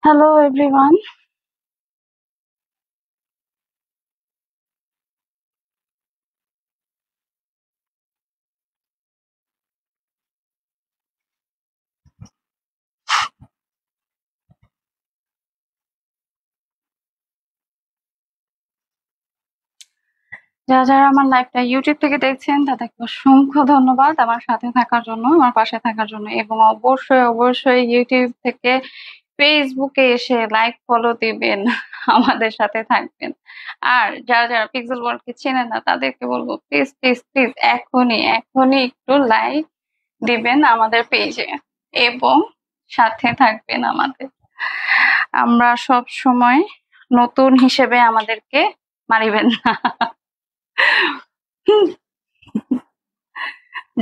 Hello everyone. যারা আমার লাইভটা ইউটিউব থেকে দেখছেন তাদেরকে অসংখ্য ধন্যবাদ আমার সাথে থাকার জন্য, আমার পাশে থাকার জন্য, এবং অবশ্যই ইউটিউব থেকে ফেসবুকে এসে লাইক ফলো দিবেন, আমাদের সাথে থাকবেন। আর যারা পিক্সেল ওয়ার্ল্ডকে চেনেন না তাদেরকে বলবো প্লিজ প্লিজ প্লিজ এখনই একটু লাইক দিবেন আমাদের পেজে এবং সাথে থাকবেন আমাদের। আমরা সব সময় নতুন হিসেবে আমাদেরকে মারিবেন না।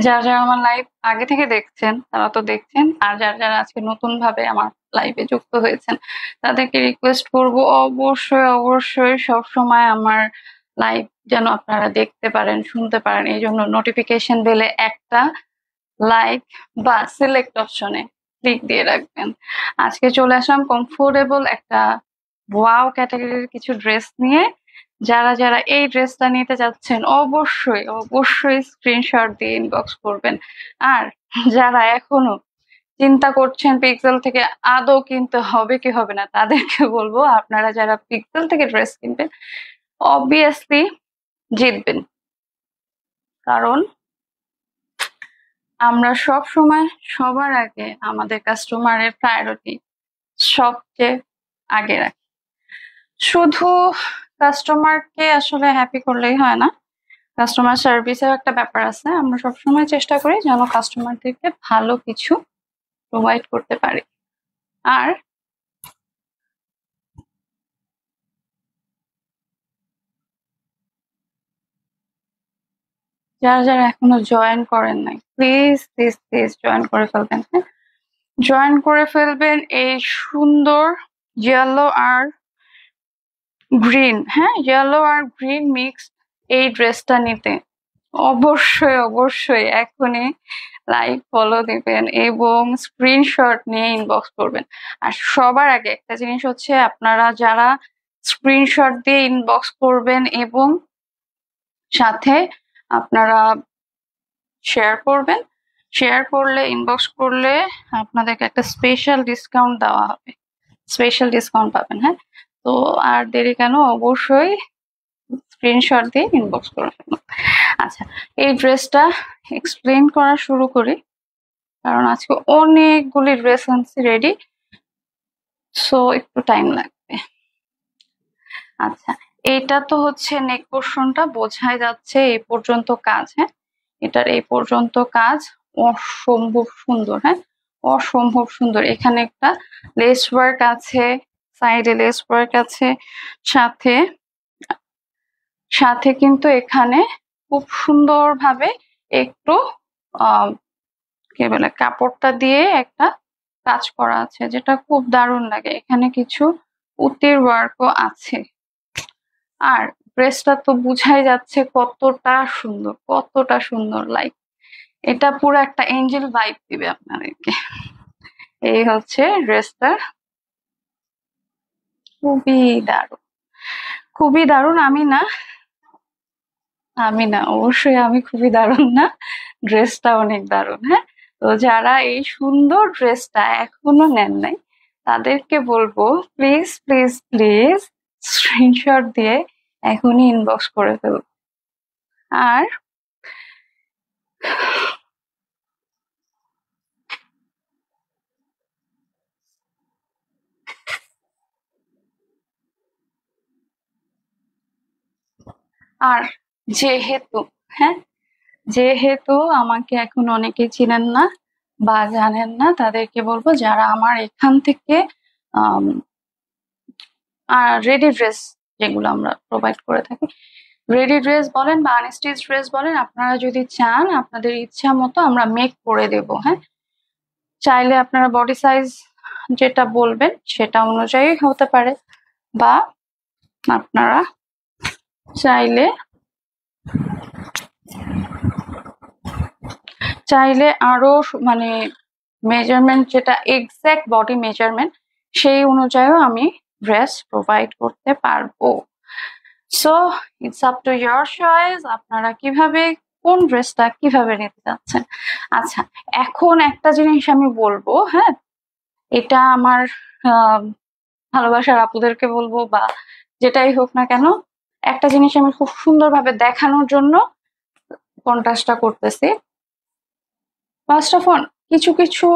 যারা আমার লাইভ আগে থেকে দেখছেন তারা তো দেখছেন, আর যারা আজকে নতুন ভাবে আমার লাইভে যুক্ত হয়েছেন তাদেরকে রিকোয়েস্ট করব অবশ্যই সব সময় আমার লাইভ যেন আপনারা দেখতে পারেন, শুনতে পারেন। এই জন্য নোটিফিকেশন বেলে একটা লাইক বা সিলেক্ট অপশনে ক্লিক দিয়ে রাখবেন। আজকে চলে আসলাম কমফোর্টেবল একটা ওয়াও ক্যাটাগরির কিছু ড্রেস নিয়ে। যারা এই ড্রেসটা নিতে যাচ্ছেন অবশ্যই স্ক্রিনশট দিয়ে ইনবক্স করবেন। আর যারা এখনো চিন্তা করছেন পিক্সেল থেকে আদৌ কিনতে হবে কি হবে না, তাদেরকে বলবো আপনারা যারা পিক্সেল থেকে ড্রেস কিনবেন অবভিয়াসলি জিতবেন। কারণ আমরা সব সময় সবার আগে আমাদের কাস্টমারের প্রায়োরিটি সবচেয়ে আগে রাখি। শুধু কাস্টমারকে আসলে হ্যাপি করলেই হয় না, কাস্টমার সার্ভিসের একটা ব্যাপার আছে। আমরা সবসময় চেষ্টা করি যেন কাস্টমারদেরকে ভালো কিছু প্রোভাইড করতে পারি। আর যারা এখনো জয়েন করেন নাই প্লিজ জয়েন করে ফেলবেন। হ্যাঁ, জয়েন করে ফেলবেন এই সুন্দর ইয়েলো আর গ্রিন, হ্যাঁ ইয়েলো আর গ্রিন মিক্স এই ড্রেসটা নিতে অবশ্যই এখনই লাইক ফলো দিবেন এবং স্ক্রিনশট নিয়ে ইনবক্স করবেন। আর সবার আগে একটা জিনিস হচ্ছে, আপনারা যারা স্ক্রিনশট দিয়ে ইনবক্স করবেন এবং সাথে আপনারা শেয়ার করবেন, শেয়ার করলে ইনবক্স করলে আপনাদেরকে একটা স্পেশাল ডিসকাউন্ট দেওয়া হবে, স্পেশাল ডিসকাউন্ট পাবেন। হ্যাঁ, তো আর দেরি কেন, অবশ্যই স্ক্রিনশট দিয়ে ইনবক্স করে ফেলুন। আচ্ছা, এই ড্রেসটা এক্সপ্লেন করা শুরু করি, কারণ আজকে অনেকগুলি ড্রেস আনছি রেডি, সো একটু টাইম লাগবে। আচ্ছা, এটা তো হচ্ছে নেক পোর্শনটা, বোঝাই যাচ্ছে এই পর্যন্ত কাজ। হ্যাঁ, এটার এই পর্যন্ত কাজ অসম্ভব সুন্দর। হ্যাঁ, অসম্ভব সুন্দর। এখানে একটা লেস ওয়ার্ক আছে, সাইডে লেস ওয়ার্ক আছে, সাথে সাথে কিন্তু এখানে খুব সুন্দর ভাবে একটু কি বলে কাপড়টা দিয়ে একটা কাজ করা আছে, যেটা খুব দারুণ লাগে। এখানে কিছু পুঁতির ওয়ার্কও আছে। আর ড্রেসটা তো বুঝাই যাচ্ছে কতটা সুন্দর। লাইক এটা পুরো একটা এঞ্জেল ভাইব দিবে আপনাদেরকে। এই হচ্ছে ড্রেসটা, খুবই দারুণ, খুবই দারুণ। আমি না অবশ্যই আমি খুবই দারুণ না, ড্রেসটা অনেক দারুণ। হ্যাঁ, তো যারা এই সুন্দর ড্রেসটা এখনো নেন নাই তাদেরকে বলবো প্লিজ স্ক্রিনশট দিয়ে এখনই ইনবক্স করে ফেলুন। আর আর যেহেতু হ্যাঁ যেহেতু আমাকে এখন অনেকে চিনেন না বা জানেন না, তাদেরকে বলবো যারা আমার এখান থেকে রেডি ড্রেস যেগুলো আমরা প্রোভাইড করে থাকি, রেডি ড্রেস বলেন বা আনস্টিচ ড্রেস বলেন, আপনারা যদি চান আপনাদের ইচ্ছা মতো আমরা মেক করে দেব। হ্যাঁ, চাইলে আপনারা বডি সাইজ যেটা বলবেন সেটা অনুযায়ী হতে পারে, বা আপনারা চাইলে চাইলে আরো মানে মেজারমেন্ট যেটা এক্সাক্ট বডি মেজারমেন্ট সেই অনুযায়ীও আমি ড্রেস প্রোভাইড করতে পারবো। So it's up to year choice, আপনারা কিভাবে কোন ড্রেসটা কিভাবে নিতে চাচ্ছেন। আচ্ছা, এখন একটা জিনিস আমি বলবো, হ্যাঁ, এটা আমার ভালোবাসার আপুদেরকে বলবো বা যেটাই হোক না কেন, একটা জিনিস আমি খুব সুন্দরভাবে দেখানোর জন্য কন্ট্রাস্টটা করতেছি। ফার্স্ট অফ অল, কিছু কিছু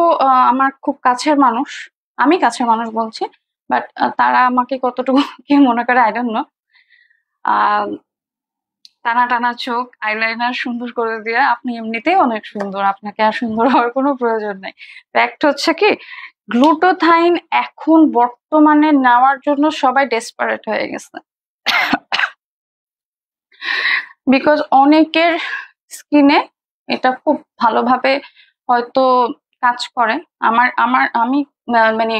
আমার খুব কাছের মানুষ, আমি কাছের মানুষ বলছি, বাট তারা আমাকে কতটুকু কি মনে করে আই ডোন্ট নো, টানা টানা চোখ, আইলাইনার সুন্দর করে দিয়ে আপনি এমনিতেই অনেক সুন্দর, আপনাকে আর সুন্দর হওয়ার কোনো প্রয়োজন নেই। ফ্যাক্ট হচ্ছে কি, গ্লুটোথাইন এখন বর্তমানে নেওয়ার জন্য সবাই ডেসপারেট হয়ে গেছে, বিকজ অনেকের স্কিনে এটা খুব ভালোভাবে হয়তো কাজ করে। আমি মানে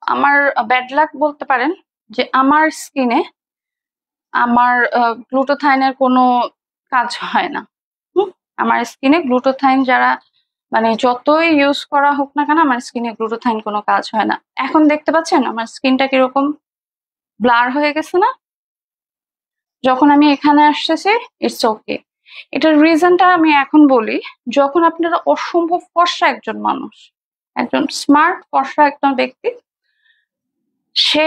আমার ব্যাড লাক বলতে পারেন যে আমার স্কিনে আমার গ্লুটোথাইনের কোনো কাজ হয় না। আমার স্কিনে গ্লুটোথাইন যারা মানে যতই ইউজ করা হোক না কেন, আমার স্কিনে গ্লুটোথাইন কোনো কাজ হয় না। এখন দেখতে পাচ্ছেন আমার স্কিনটা কিরকম ব্লার হয়ে গেছে না? যখন আমি এখানে আসতেছি, ইটস ওকে। এটার রিজনটা আমি এখন বলি। যখন আপনারা অসম্ভব ফর্সা একজন মানুষ, একজন স্মার্ট ফর্সা একজন ব্যক্তি, সে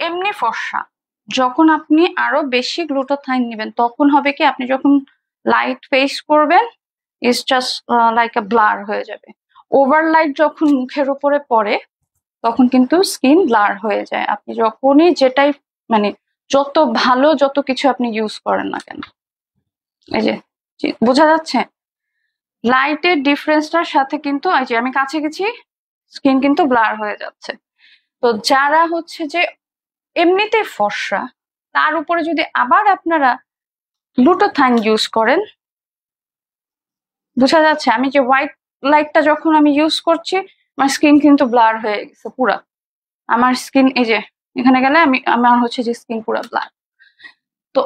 এমনি ফর্সা, যখন আপনি আরো বেশি গ্লুটোথাইন নেবেন তখন হবে কি, আপনি যখন লাইট ফেস করবেন it's just like a blur হয়ে যাবে। ওভার লাইট যখন মুখের উপরে পড়ে তখন কিন্তু স্কিন ব্লার হয়ে যায়। আপনি যখনই যেটাই মানে যত ভালো যত কিছু আপনি ইউজ করেন না কেন, এই যে বোঝা যাচ্ছে লাইটের ডিফারেন্সটার সাথে কিন্তু, এই যে আমি কাছে গেছি, স্কিন কিন্তু ব্লার হয়ে যাচ্ছে। তো যারা হচ্ছে যে এমনিতে ফর্সা, তার উপরে যদি আবার আপনারা গ্লুটোথাইন ইউজ করেন, বোঝা যাচ্ছে আমি যে হোয়াইট লাইটটা যখন আমি ইউজ করছি আমার স্কিন কিন্তু ব্লার হয়ে গেছে পুরা। আমার স্কিন এই যে এখানে গেলে আমার হচ্ছে যে স্কিন পুরো ব্লার। তো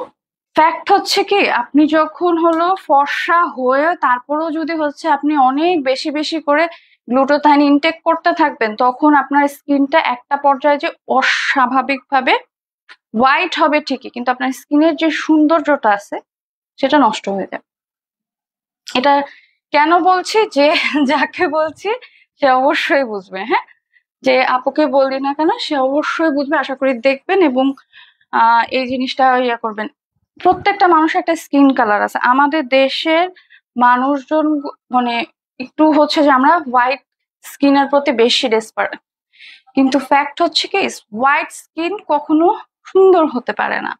ফ্যাক্ট হচ্ছে কি, আপনি যখন হলো ফর্সা হয়ে তারপরেও যদি হচ্ছে আপনি অনেক বেশি বেশি করে গ্লুটোথাইন ইনটেক করতে থাকবেন, তখন আপনার স্কিনটা একটা পর্যায়ে যে অস্বাভাবিকভাবে হোয়াইট হবে ঠিকই, কিন্তু আপনার স্কিনের যে সৌন্দর্যটা আছে সেটা নষ্ট হয়ে যাবে। এটা কেন বলছি, যে যাকে বলছি সে অবশ্যই বুঝবে, হ্যাঁ, যে আপুকে বললি না কেন সে অবশ্যই বুঝবে, আশা করি দেখবেন এবং এই জিনিসটা ইয়া করবেন। প্রত্যেকটা মানুষের একটা স্কিন কালার আছে। আমাদের দেশের মানুষজন মানে একটু হচ্ছে যে আমরা হোয়াইট স্কিনের প্রতি বেশি ডেসপারেট, কিন্তু ফ্যাক্ট হচ্ছে কি হোয়াইট স্কিন কখনো সুন্দর হতে পারে না।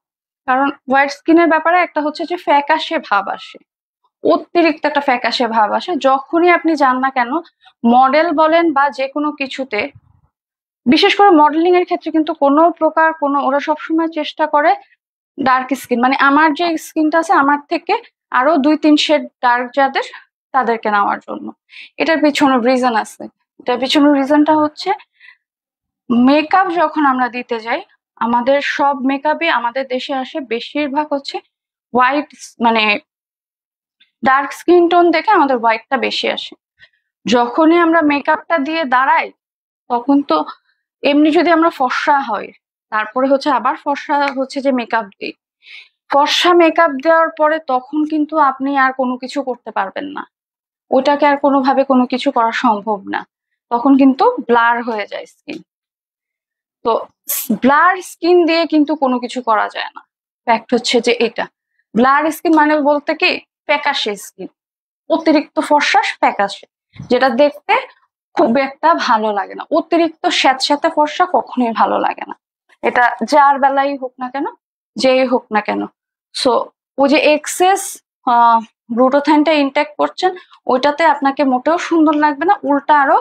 কারণ হোয়াইট স্কিনের ব্যাপারে একটা হচ্ছে যে ফ্যাকাশে ভাব আসে, অতিরিক্ত একটা ফ্যাকাশে ভাব আসে যখনই আপনি যান না কেন, মডেল বলেন বা যে কোনো কিছুতে। বিশেষ করে মডেলিং এর ক্ষেত্রে কিন্তু কোনো প্রকার কোনো, ওরা সবসময় চেষ্টা করে ডার্ক স্কিন, মানে আমার যে স্কিনটা আছে আমার থেকে আরো 2-3 শেড ডার্ক যাদের, তাদেরকে নেওয়ার জন্য। এটার পিছনে রিজন আছে। এটার পিছনে রিজনটা হচ্ছে মেকআপ যখন আমরা দিতে যাই, আমাদের সব মেকআপই আমাদের দেশে আসে বেশিরভাগ হচ্ছে হোয়াইট, মানে ডার্ক স্কিন টোন দেখে আমাদের হোয়াইটটা বেশি আসে। যখনই আমরা মেকআপটা দিয়ে দাঁড়াই তখন তো এমনি যদি আমরা ফর্সা হই, তারপরে হচ্ছে আবার ফর্সা হচ্ছে যে মেকআপ দিই, ফর্সা মেকআপ দেওয়ার পরে তখন কিন্তু আপনি আর কোনো কিছু করতে পারবেন না, ওটাকে আর কোনোভাবে কোনো কিছু করা সম্ভব না, তখন কিন্তু ব্লার হয়ে যায় স্কিন। তো ব্লার স্কিন দিয়ে কিন্তু কোনো কিছু করা যায় না। ফ্যাক্ট হচ্ছে যে এটা ব্লার স্কিন মানে বলতে কি ফ্যাকাশে স্কিন, অতিরিক্ত ফর্সা ফ্যাকাশে, যেটা দেখতে খুব একটা ভালো লাগে না। অতিরিক্ত স্যাঁতস্যাঁতে ফর্সা কখনোই ভালো লাগে না, এটা যার বেলাই হোক না কেন, যেই হোক না কেন। সো ওই যে এক্সেস গ্লুটোথাইনটা ইনটেক করছেন, ওইটাতে আপনাকে মোটেও সুন্দর লাগবে না, উল্টা আরো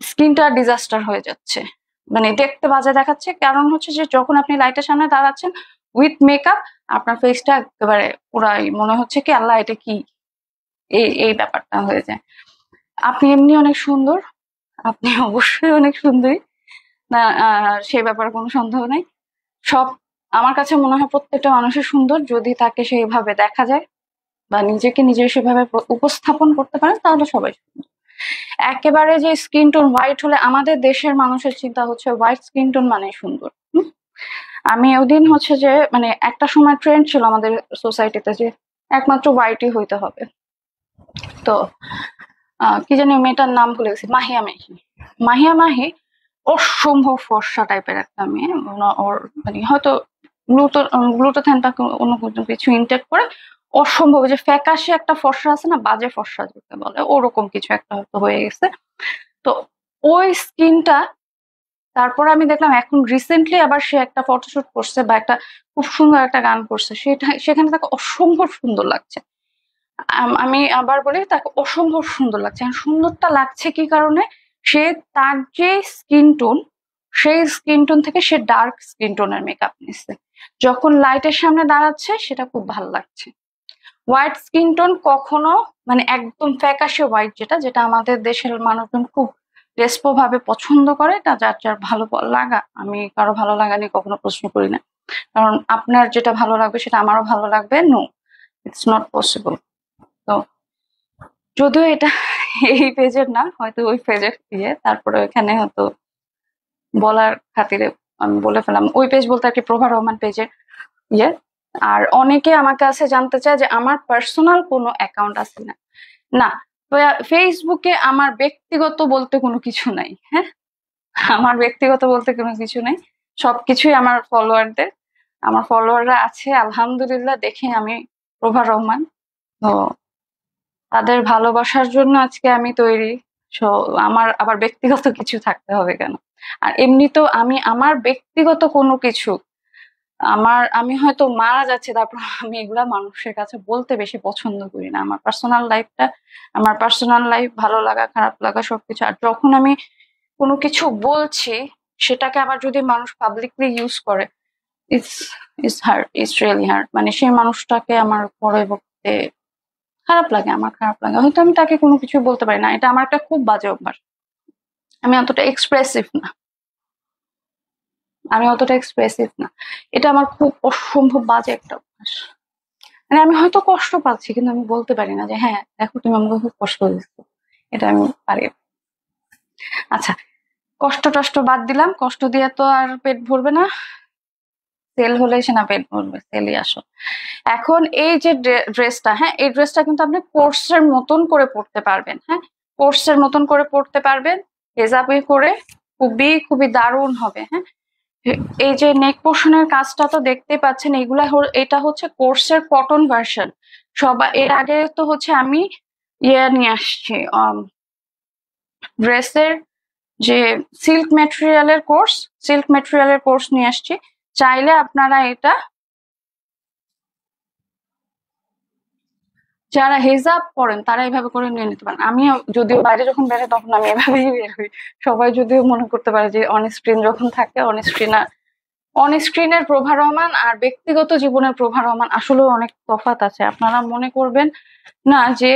স্কিনটা ডিজাস্টার হয়ে যাচ্ছে, মানে দেখতে বাজে দেখাচ্ছে। কারণ হচ্ছে যে যখন আপনি লাইটের সামনে দাঁড়াচ্ছেন উইথ মেকআপ, আপনার ফেসটা একেবারে পুরাই মনে হচ্ছে কি আল্লাহ এটা কি, এই ব্যাপারটা হয়ে যায়। আপনি এমনি অনেক সুন্দর, আপনি অবশ্যই অনেক সুন্দরী, না সেই ব্যাপারে কোনো সন্দেহ নাই। সব আমার কাছে মনে হয় প্রত্যেকটা মানুষের সুন্দর, যদি তাকে সেইভাবে দেখা যায় বা নিজেকে নিজে সেভাবে উপস্থাপন করতে পারেন তাহলে সবাই সুন্দর। একেবারে যে স্কিন টোন হোয়াইট হলে, আমাদের দেশের মানুষের চিন্তা হচ্ছে হোয়াইট স্কিন টোন মানে সুন্দর। আমি ওদিন হচ্ছে যে মানে একটা সময় ট্রেন্ড ছিল আমাদের সোসাইটিতে যে একমাত্র হোয়াইটই হইতে হবে। তো কি জানি মেয়েটার নাম ভুলে গেছি, মাহিয়া মাহি। মাহিয়া মাহি অসম্ভব ফর্সা টাইপের একটা মেয়ে। ওর মানে হয়তো গ্লুটোথিয়ান অন্য কোনো কিছু ইনটেক করে অসম্ভব, যে ফ্যাকাশে একটা ফর্সা আছে না, বাজে ফর্সা যেটা বলে, ওরকম কিছু একটা হয়তো হয়ে গেছে। তো ওই স্কিনটা, তারপরে আমি দেখলাম এখন রিসেন্টলি আবার সে একটা ফটোশুট করছে বা একটা খুব সুন্দর একটা গান করছে, সেখানে তাকে অসম্ভব সুন্দর লাগছে। আমি আবার বলি তাকে অসম্ভব সুন্দর লাগছে। সুন্দরটা লাগছে কি কারণে? সে তার যে স্কিন টোন, সেই স্কিন টোন থেকে সে ডার্ক স্কিন টোনের মেকআপ নিচ্ছে। যখন লাইটের সামনে দাঁড়াচ্ছে সেটা খুব ভালো লাগছে। হোয়াইট স্কিন টোন কখনো মানে একদম ফ্যাকাশে হোয়াইট, যেটা আমাদের দেশের মানুষজন খুব রেসপো ভাবে পছন্দ করে, এটা যার যার ভালো লাগা। আমি কারো ভালো লাগা নিয়ে কখনো প্রশ্ন করি না, কারণ আপনার যেটা ভালো লাগবে সেটা আমারও ভালো লাগবে। No, it's not possible. তো যদিও এটা এই পেজের না, হয়তো ওই পেজের দিয়ে, তারপরে ওখানে হয়তো বলার খাতিরে আমি বলে ফেলাম। ওই পেজ বলতে আর কি প্রভা রহমান পেজের ইয়ে। আর অনেকে আমার কাছে জানতে চায় যে আমার পার্সোনাল কোনো অ্যাকাউন্ট আছে না। না, ফেসবুকে আমার ব্যক্তিগত বলতে কোনো কিছু নাই। হ্যাঁ, আমার ব্যক্তিগত বলতে কোনো কিছু নেই, সবকিছুই আমার ফলোয়ারদের। আমার ফলোয়াররা আছে আলহামদুলিল্লাহ, দেখে আমি প্রভা রহমান। তো তাদের ভালোবাসার জন্য আজকে আমি তৈরি। আমার আবার ব্যক্তিগত কিছু থাকতে হবে কেন? আর এমনিতেও আমি আমার ব্যক্তিগত কোনো কিছু, আমি হয়তো মারা যাচ্ছে, তারপর আমি এগুলা মানুষের কাছে বলতে বেশি পছন্দ করি না। আমার পার্সোনাল লাইফ, ভালো লাগা খারাপ লাগা সবকিছু। আর যখন আমি কোনো কিছু বলছি, সেটাকে আবার যদি মানুষ পাবলিকলি ইউজ করে, ইটস রিয়েলি হার্ড। মানে সেই মানুষটাকে আমার পরে বলতে খারাপ লাগে, আমার খারাপ লাগে। হয়তো আমি তাকে কোনো কিছু বলতে পারি না, এটা আমার একটা খুব বাজে অভ্যাস। আমি অতটা এক্সপ্রেসিভ না, এটা আমার খুব অসম্ভব বাজে একটা অভ্যাস। মানে আমি হয়তো কষ্ট পাচ্ছি, কিন্তু আমি বলতে পারি না যে হ্যাঁ দেখো তুমি আমাকে খুব কষ্ট দিচ্ছ, এটা আমি পারি না। আচ্ছা, কষ্ট টষ্ট বাদ দিলাম, কষ্ট দিয়ে তো আর পেট ভরবে না, সেল হলেই সে না পেট ভরবে, সেলই আসো। এখন এই যে ড্রেসটা, হ্যাঁ এই ড্রেসটা কিন্তু আপনি কোর্সের মতন করে পড়তে পারবেন। হ্যাঁ, কোর্সের মতন করে পড়তে পারবেন, হেজাবি করে, খুবই খুবই দারুণ হবে। হ্যাঁ, এই যে নেক পোর্শনের কাজটা তো দেখতেই পাচ্ছেন, এটা হচ্ছে কোর্সের কটন ভার্সন। সবাই এর আগে তো হচ্ছে আমি নিয়ে আসছি ড্রেসের যে সিল্ক মেটেরিয়ালের কোর্স নিয়ে আসছি। চাইলে আপনারা এটা, যারা হেজাব পরেন তারা এভাবে করে নিয়ে নিতে পারেন। আমি যদিও বাইরে যখন বেরোই তখন আমি এভাবেই বের হই। সবাই যদিও মনে করতে পারে যে অন স্ক্রিন যখন থাকে, অন স্ক্রিনের প্রভা রহমান আর ব্যক্তিগত জীবনের প্রভা রহমান আসলেও অনেক তফাৎ আছে। আপনারা মনে করবেন না যে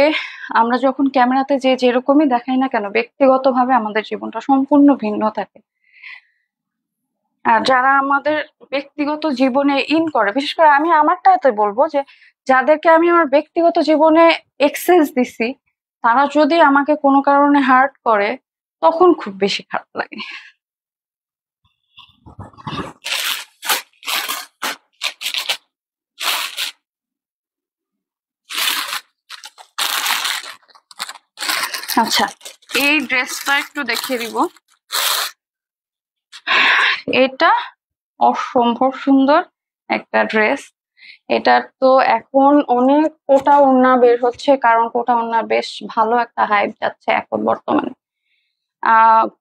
আমরা যখন ক্যামেরাতে যেরকমই দেখাই না কেন, ব্যক্তিগতভাবে আমাদের জীবনটা সম্পূর্ণ ভিন্ন থাকে। আর যারা আমাদের ব্যক্তিগত জীবনে করে, বিশেষ করে আমি আমারটাতে বলবো যে যাদেরকে আমি আমার ব্যক্তিগত জীবনে এক্সেস দিছি, তারা যদি আমাকে কোনো কারণে হার্ট করে, তখন খুব বেশি খারাপ লাগে। আচ্ছা, এই ড্রেসটা একটু দেখিয়ে দিব। এটা অসম্ভব সুন্দর একটা ড্রেস। এটার তো এখন অনেক কোটা ওড়না বের হচ্ছে, কারণ কোটা ওড়না বেশ ভালো একটা হাইপ যাচ্ছে এখন বর্তমানে।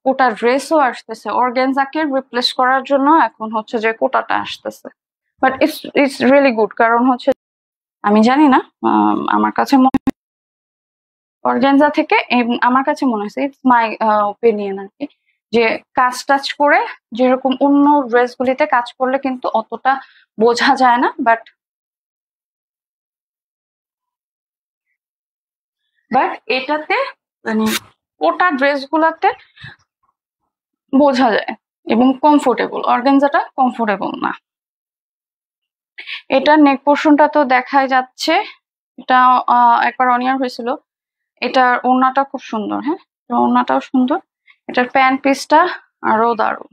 কোটা ড্রেসও আসতেছে, অর্গানজাকে রিপ্লেস করার জন্য এখন হচ্ছে যে কোটাটা আসতেছে। বাট ইটস রিয়েলি গুড, কারণ হচ্ছে আমি জানি না, আমার কাছে অর্গানজা থেকে আমার কাছে মনে হয়েছে, ইটস মাই ওপিনিয়ন আর কি, যে কাজ টাজ করে যেরকম অন্য ড্রেস গুলিতে কাজ করলে কিন্তু অতটা বোঝা যায় না, বাট এটাতে মানে ওটা ড্রেস গুলাতে বোঝা যায় এবং কমফোর্টেবল। অর্গানজাটা কমফোর্টেবল না। এটা নেক পোর্শনটা তো দেখাই যাচ্ছে, এটা একবার অনিয়ার হয়েছিল। এটার ওড়নাটা খুব সুন্দর। হ্যাঁ, ওড়নাটাও সুন্দর। এটার প্যান্ট পিসটা আরো দারুণ।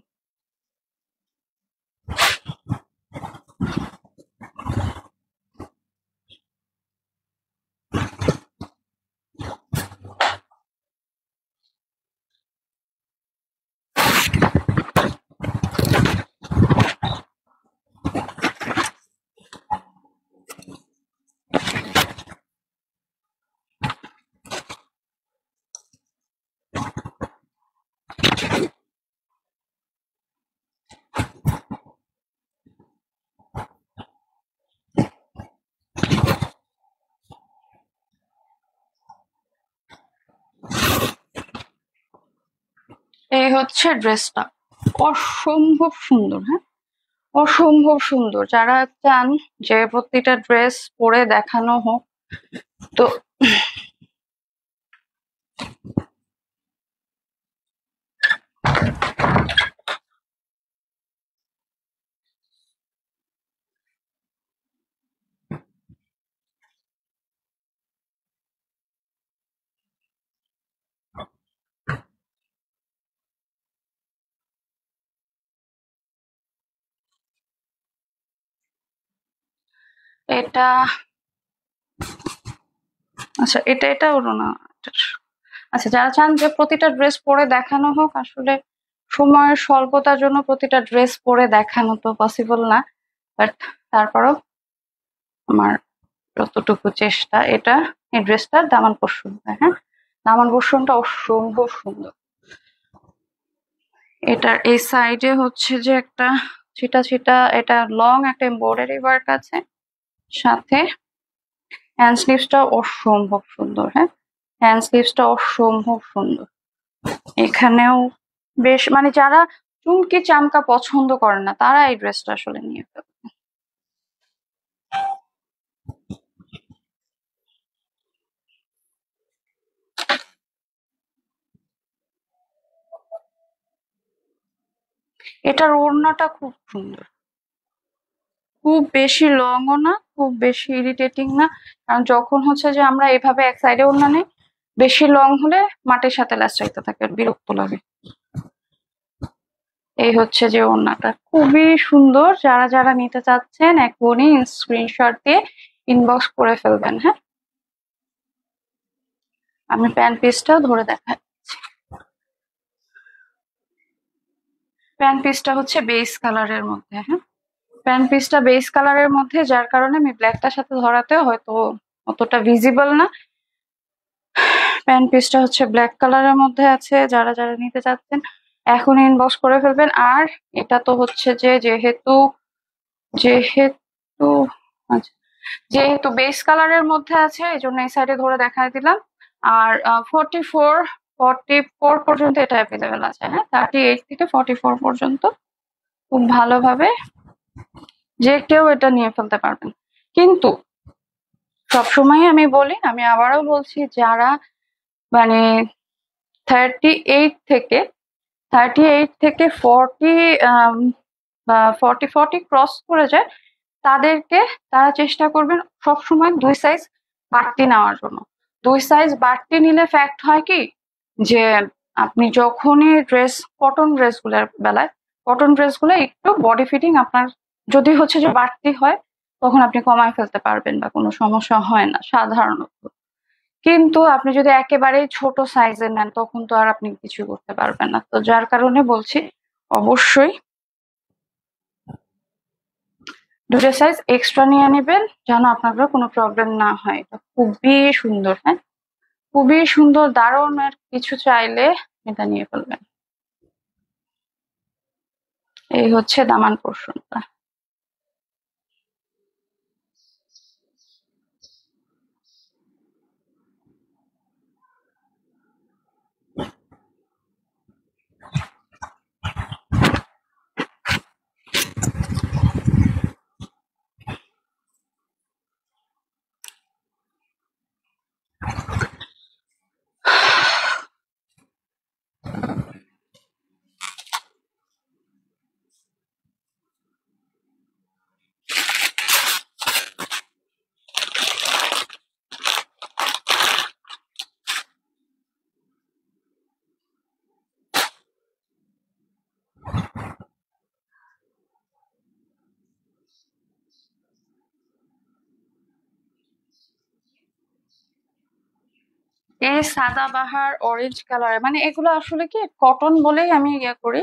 এই হচ্ছে ড্রেসটা, অসম্ভব সুন্দর। হ্যাঁ, অসম্ভব সুন্দর। যারা চান যে প্রতিটা ড্রেস পরে দেখানো হোক, তো এটা, আচ্ছা এটা হলো না। আচ্ছা, যারা চান যে প্রতিটা ড্রেস পরে দেখানো হোক, আসলে সময়ের স্বল্পতার জন্য প্রতিটা ড্রেস পরে দেখানো তো পসিবল না, বাট তারপরও আমার যতটুকু চেষ্টা, এটা এই ড্রেসটার দামান পোর্শনটা, হ্যাঁ, দামান পোর্শনটা অসম্ভব সুন্দর। এটার এই সাইডে হচ্ছে যে একটা ছিটা ছিটা, এটা লং একটা এমব্রয়ডারি ওয়ার্ক আছে, সাথে হ্যান্ড স্লিভসটা অসম্ভব সুন্দর। হ্যাঁ, হ্যান্ড স্লিভসটা অসম্ভব সুন্দর। এখানেও বেশ, মানে যারা চুমকি চামকা পছন্দ করেন না, তারা এই ড্রেসটা আসলে নিয়ে ফেলবে। এটার ওড়নাটা খুব সুন্দর, খুব বেশি লংও না, খুব বেশি ইরিটেটিং না। কারণ যখন হচ্ছে যে আমরা এভাবে এক সাইডে ওড়না নেই, বেশি লং হলে মাটির সাথে ল্যাচাইতে থাকে, বিরক্ত লাগে। এই হচ্ছে যে ওড়নাটা খুবই সুন্দর। যারা যারা নিতে চাচ্ছেন এখনই স্ক্রিনশট দিয়ে ইনবক্স করে ফেলবেন। হ্যাঁ, আমি প্যান্ট পিসটাও ধরে দেখাই। প্যান্ট পিসটা হচ্ছে বেস কালারের মধ্যে। হ্যাঁ, প্যান্ট পিসটা বেস কালারের মধ্যে, যার কারণে আমি ব্ল্যাকটার সাথে ধরাতেও হয়তো অতটা ভিজিবল না। প্যান্ট পিসটা হচ্ছে ব্ল্যাক কালারের মধ্যে আছে। যারা যারা নিতে চাচ্ছেন এখন ইনবক্স করে ফেলবেন। আর এটা তো হচ্ছে যে যেহেতু যেহেতু আচ্ছা, যেহেতু বেস কালারের মধ্যে আছে, এই জন্য এই সাইডে ধরে দেখায় দিলাম। আর 44 পর্যন্ত এটা অ্যাভেলেবেল আছে। হ্যাঁ, 38 থেকে 44 পর্যন্ত খুব ভালোভাবে যে কেউ এটা নিয়ে ফেলতে পারবেন। কিন্তু সবসময় আমি বলি, আমি আবারও বলছি, যারা মানে 38 থেকে 40 বা 40 ক্রস করে যায়, তারা চেষ্টা করবেন সবসময় 2 সাইজ বাড়তি নেওয়ার জন্য। 2 সাইজ বাড়তি নিলে ফ্যাক্ট হয় কি, যে আপনি যখনই কটন ড্রেসগুলোর বেলায়, কটন ড্রেসগুলো একটু বডি ফিটিং আপনার যদি হচ্ছে যে বাড়তি হয়, তখন আপনি কমায় ফেলতে পারবেন বা কোনো সমস্যা হয় না সাধারণত। কিন্তু আপনি যদি একেবারেই ছোট সাইজের নেন, তখন তো আর আপনি কিছু করতে পারবেন না। তো যার কারণে বলছি, অবশ্যই 2টা সাইজ এক্সট্রা নিয়ে নেবেন, যেন আপনার কোনো প্রবলেম না হয়। এটা খুবই সুন্দর। হ্যাঁ, খুবই সুন্দর, দারুণ। আর কিছু চাইলে এটা নিয়ে ফেলবেন। এই হচ্ছে দামান পোর্শনটা। এই সাদাবাহার অরেঞ্জ কালার, মানে এগুলো আসলে কি কটন বলেই আমি ইয়ে করি।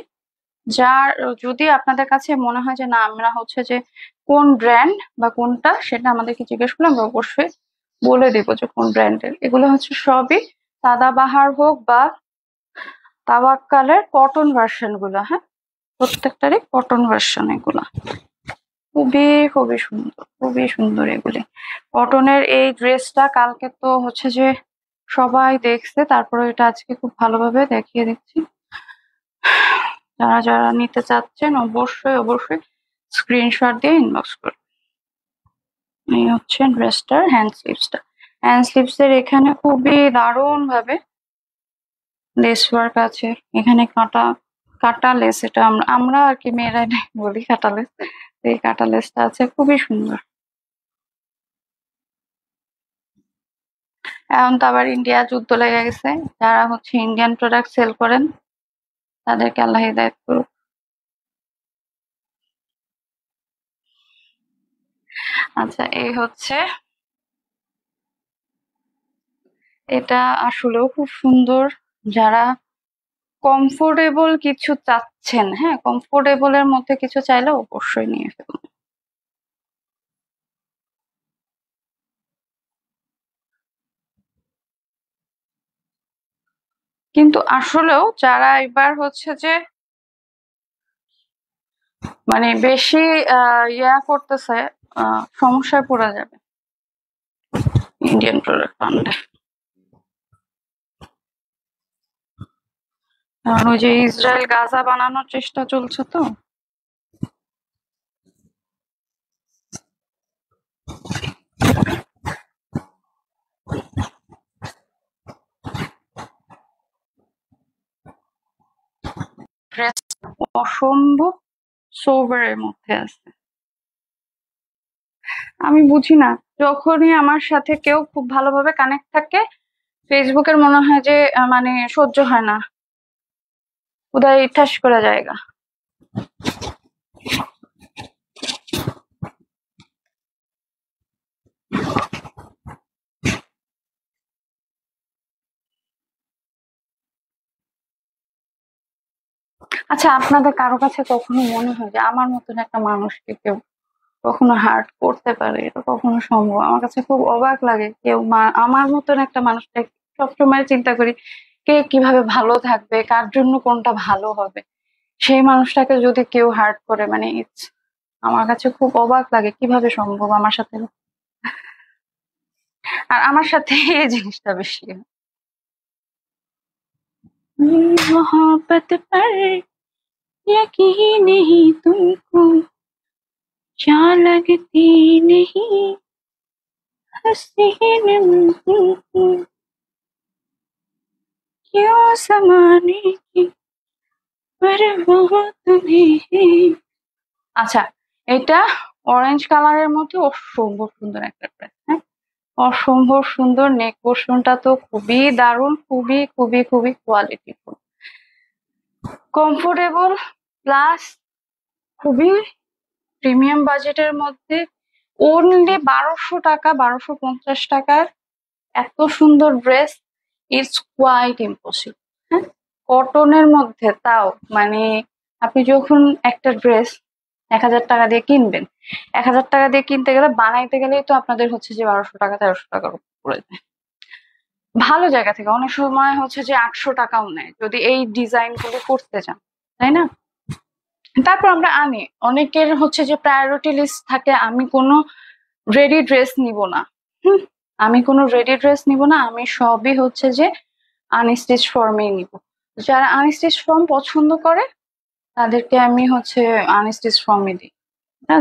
যার যদি আপনাদের কাছে মনে হয় যে না আমরা হচ্ছে যে কোন ব্র্যান্ড বা কোনটা, সেটা আমাদেরকে জিজ্ঞেস করলে আমরা অবশ্যই বলে দেবো যে কোন ব্র্যান্ডের। এগুলো হচ্ছে সবই সাদাবাহার হোক বা তাওয়াক্কালের কটন ভার্সন গুলো। হ্যাঁ, প্রত্যেকটারই কটন ভার্সন এগুলা। খুবই খুবই সুন্দর, খুবই সুন্দর এগুলি। কটনের এই ড্রেসটা কালকে তো হচ্ছে যে সবাই দেখছে, তারপরে এটা আজকে খুব ভালোভাবে দেখিয়ে দিচ্ছি। যারা যারা নিতে চাচ্ছেন অবশ্যই অবশ্যই স্ক্রিনশট দিয়ে ইনবক্স করুন। এই হচ্ছে ড্রেসটার হ্যান্ড স্লিভসটা। হ্যান্ড স্লিভস এর এখানে খুবই দারুণ ভাবে লেস ওয়ার্ক আছে। এখানে কাটা কাটা লেস, এটা আমরা আমরা আর কি মেয়েরাই বলি কাটা লেস। এই কাটা লেসটা আছে, খুবই সুন্দর। এখন তো আবার ইন্ডিয়া যুদ্ধ লেগে গেছে, যারা হচ্ছে ইন্ডিয়ান প্রোডাক্ট সেল করেন তাদেরকে আল্লাহ হিদায়াত করুক। আচ্ছা, এই হচ্ছে, এটা আসলেও খুব সুন্দর। যারা কমফোর্টেবল কিছু চাচ্ছেন, হ্যাঁ কমফোর্টেবল এর মধ্যে কিছু চাইলে অবশ্যই নিয়ে ফেলুন। কিন্তু আসলেও যারা এবার হচ্ছে যে মানে বেশি ইয়া করতেছে, সমস্যায় পড়ে যাবে ইন্ডিয়ান প্রোডাক্ট আনলে। কারণ ওই যে ইসরায়েল গাজা বানানোর চেষ্টা চলছে তো। ড্রেস অসম্ভব সোভারের মধ্যে আছে। আমি বুঝি না, যখনই আমার সাথে কেউ খুব ভালোভাবে কানেক্ট থাকে ফেসবুকের মনে হয় যে মানে সহ্য হয় না, উদয় ঠাস করে জায়গা। আচ্ছা, আপনাদের কারো কাছে কখনো মনে হয় যে আমার মতন একটা মানুষকে কেউ কখনো হার্ট করতে পারে? এটা কখনো সম্ভব? আমার কাছে খুব অবাক লাগে। কেউ আমার মতন একটা মানুষটা সবসময় চিন্তা করি কে কিভাবে ভালো থাকবে, কার জন্য কোনটা ভালো হবে। সেই মানুষটাকে যদি কেউ হার্ট করে, মানে আমার কাছে খুব অবাক লাগে কিভাবে সম্ভব আমার সাথে। আর আমার সাথে এই জিনিসটা বেশি হয়। मोहब्बत पर यकीन नहीं तुमको, क्या लगती नहीं हसीन तुमको, क्यों समाने की परवाह तुम्हें है। আচ্ছা, এটা অরেঞ্জ কালারের মধ্যে অসম্ভব সুন্দর একটা ড্রেস। হ্যাঁ, অসম্ভব সুন্দর। নেক পোর্শনটা তো খুবই দারুণ, খুবই খুবই খুবই কোয়ালিটিফুল, কমফোর্টেবল, প্লাস খুবই প্রিমিয়াম বাজেটের মধ্যে। অনলি 1200 টাকা, 1250 টাকার এত সুন্দর ড্রেস ইটস কোয়াইট ইম্পসিবল। হ্যাঁ, কটনের মধ্যে তাও, মানে আপনি যখন একটা ড্রেস 1000 টাকা দিয়ে কিনবেন, 1000 টাকা দিয়ে কিনতে গেলে বানাইতে গেলেই তো আপনাদের হচ্ছে যে 1200 টাকা 1300 টাকার উপর পড়ে যায়। ভালো জায়গা থেকে অনেক সময় হচ্ছে যে 800 টাকাও নেয় যদি এই ডিজাইন গুলো করতে চান, তাই না? তারপর আমরা আনি, অনেকের হচ্ছে যে প্রায়োরিটি লিস্ট থাকে আমি কোনো রেডি ড্রেস নিব না। হুম, আমি কোনো রেডি ড্রেস নিব না, আমি সবই হচ্ছে যে আনস্টিচ ফর্মেই নিব। যারা আনস্টিচ ফর্ম পছন্দ করে তাদেরকে আমি হচ্ছে আনস্টিচ ফর্মই দিই।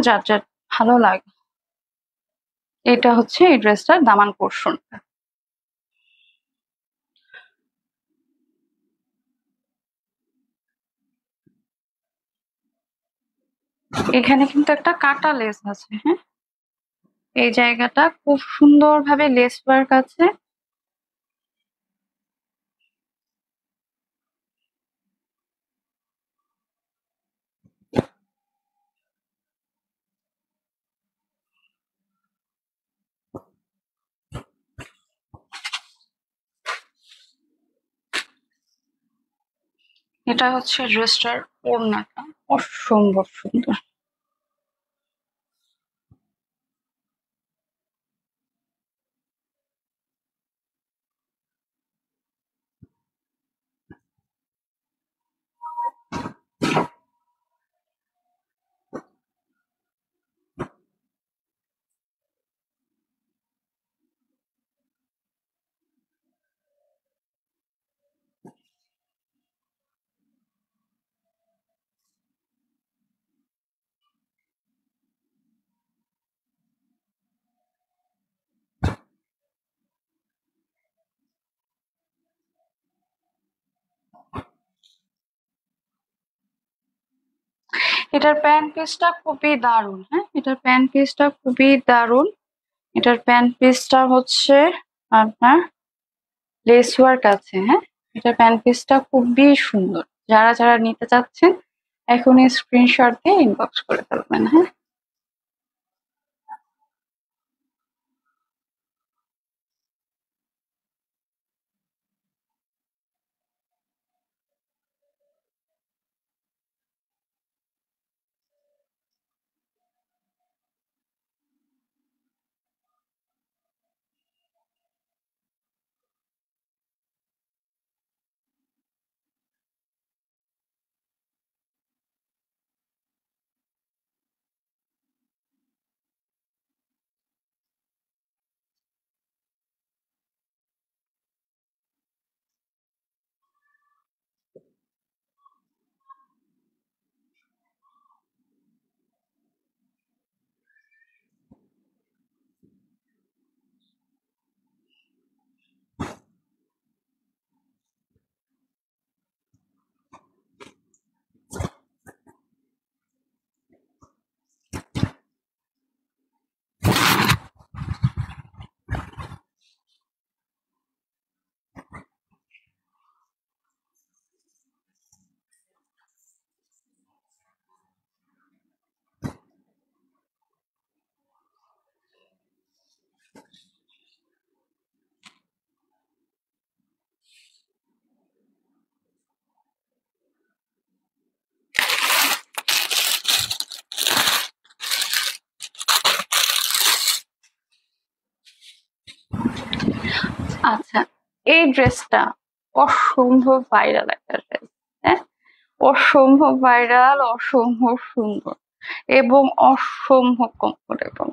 যার যার ভালো লাগে। এটা হচ্ছে এই ড্রেসটার দামান পোর্শনটা। এখানে কিন্তু একটা কাটা লেস আছে। হ্যাঁ, এই জায়গাটা খুব সুন্দর ভাবে লেস ওয়ার্ক আছে। এটা হচ্ছে ড্রেসটার ওড়নাটা, অসম্ভব সুন্দর। এটার প্যান্ট পিসটা খুবই দারুণ। হ্যাঁ, এটার প্যান্ট পিসটা খুবই দারুণ। এটার প্যান্ট পিসটা হচ্ছে আপনার লেস ওয়ার্ক আছে। হ্যাঁ, এটার প্যান্ট পিসটা খুবই সুন্দর। যারা যারা নিতে চাচ্ছেন এখনই স্ক্রিনশট দিয়ে ইনবক্স করে ফেলবেন। হ্যাঁ, আচ্ছা, এই ড্রেসটা অসম্ভব ভাইরাল একটা ড্রেস। হ্যাঁ, অসম্ভব ভাইরাল, অসম্ভব সুন্দর এবং অসম্ভব কমফোর্টেবল।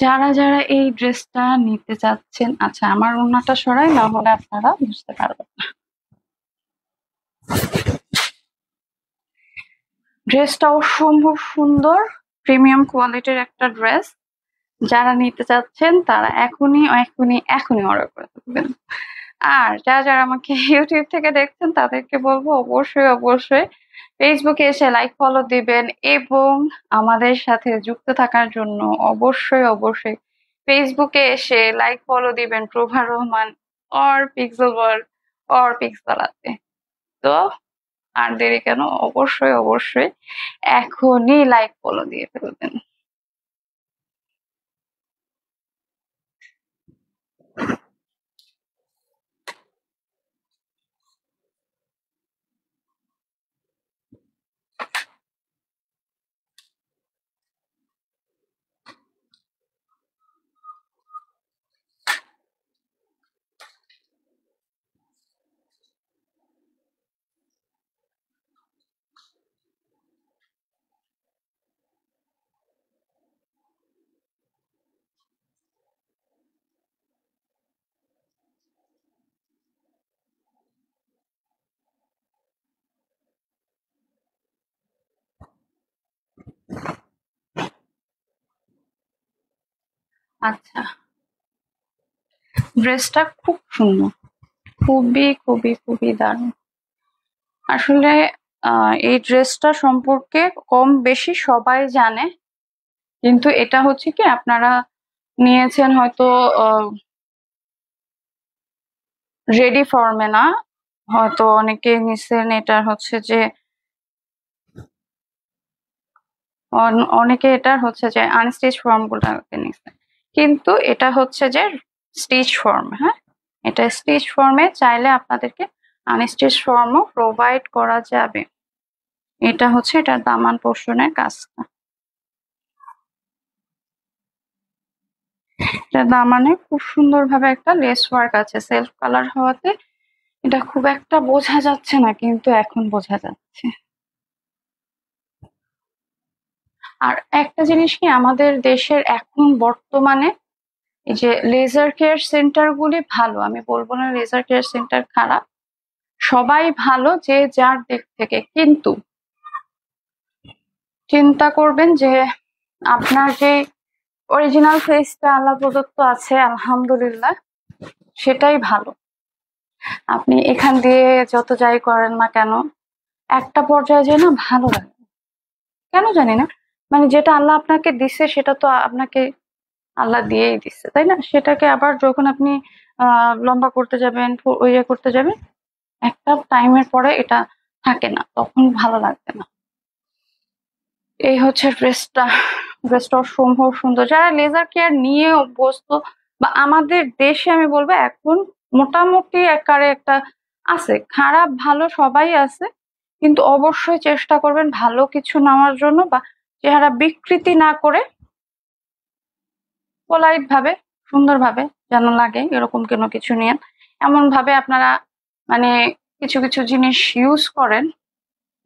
যারা যারা এই ড্রেসটা নিতে চাচ্ছেন, আচ্ছা আমার ওড়নাটা সরাই, না হলে আপনারা বুঝতে পারবেন না। ড্রেসটা অসম্ভব সুন্দর, প্রিমিয়াম কোয়ালিটির একটা ড্রেস। যারা নিতে চাচ্ছেন তারা এখনই এখনই এখনই অর্ডার করে ফেলবেন। আর যারা যারা আমাকে ইউটিউব থেকে দেখছেন তাদেরকে বলবো অবশ্যই অবশ্যই ফেসবুকে এসে লাইক ফলো দিবেন, এবং আমাদের সাথে যুক্ত থাকার জন্য অবশ্যই অবশ্যই ফেসবুকে এসে লাইক ফলো দিবেন Prabha Rahman or pixel world or পিক্সেলাতে। তো আর দেরি কেন, অবশ্যই অবশ্যই এখনই লাইক ফলো দিয়ে ফেলবেন। আচ্ছা, ড্রেসটা খুব সুন্দর, খুবই খুবই খুবই দারুণ। আসলে এই ড্রেসটা সম্পর্কে কম বেশি সবাই জানে, কিন্তু এটা হচ্ছে কি আপনারা নিয়েছেন হয়তো রেডি ফর্মে না, হয়তো অনেকে নিছেন এটা হচ্ছে যে অনেকে এটা হচ্ছে যে আনস্টিচ ফর্ম গুলাকে নিছে, কিন্তু এটা হচ্ছে যে স্টিচ ফর্ম। হ্যাঁ, এটা স্টিচ ফর্মে, চাইলে আপনাদেরকে আনস্টিচ ফর্মও প্রোভাইড করা যাবে। এটা হচ্ছে এটার দামান পোর্শনের কাজটা। এটা দামানে খুব সুন্দরভাবে একটা লেস ওয়ার্ক আছে, সেলফ কালার হওয়াতে এটা খুব একটা বোঝা যাচ্ছে না, কিন্তু এখন বোঝা যাচ্ছে। আর একটা জিনিস কি, আমাদের দেশের এখন বর্তমানে এই যে লেজার কেয়ার সেন্টার গুলি ভালো, আমি বলবো না লেজার কেয়ার সেন্টার খারাপ, সবাই ভালো যে যার দিক থেকে, কিন্তু চিন্তা করবেন যে আপনার যে অরিজিনাল ফেসটা আল্লাহ প্রদত্ত আছে আলহামদুলিল্লাহ, সেটাই ভালো। আপনি এখান দিয়ে যত যাই করেন না কেন, একটা পর্যায়ে যেয়ে না ভালো লাগে, কেন জানি না, মানে যেটা আল্লাহ আপনাকে দিছে সেটা তো আপনাকে আল্লাহ দিয়েই দিচ্ছে, তাই না? সেটাকে আবার যখন আপনি লম্বা করতে যাবেন, ইয়ে করতে যাবেন, একটা টাইমের পরে এটা থাকে না, তখন ভালো লাগবে না। এই হচ্ছে ড্রেসটা। ড্রেসটা অসম্ভব সুন্দর। যারা লেজার কেয়ার নিয়ে অভ্যস্ত, বা আমাদের দেশে আমি বলবো এখন মোটামুটি আকারে একটা আছে, খারাপ ভালো সবাই আছে, কিন্তু অবশ্যই চেষ্টা করবেন ভালো কিছু নেওয়ার জন্য, বা চেহারা বিকৃতি না করে পোলাইট ভাবে সুন্দরভাবে যেন লাগে এরকম কোনো কিছু নিয়েন। এমন ভাবে আপনারা মানে কিছু কিছু জিনিস ইউজ করেন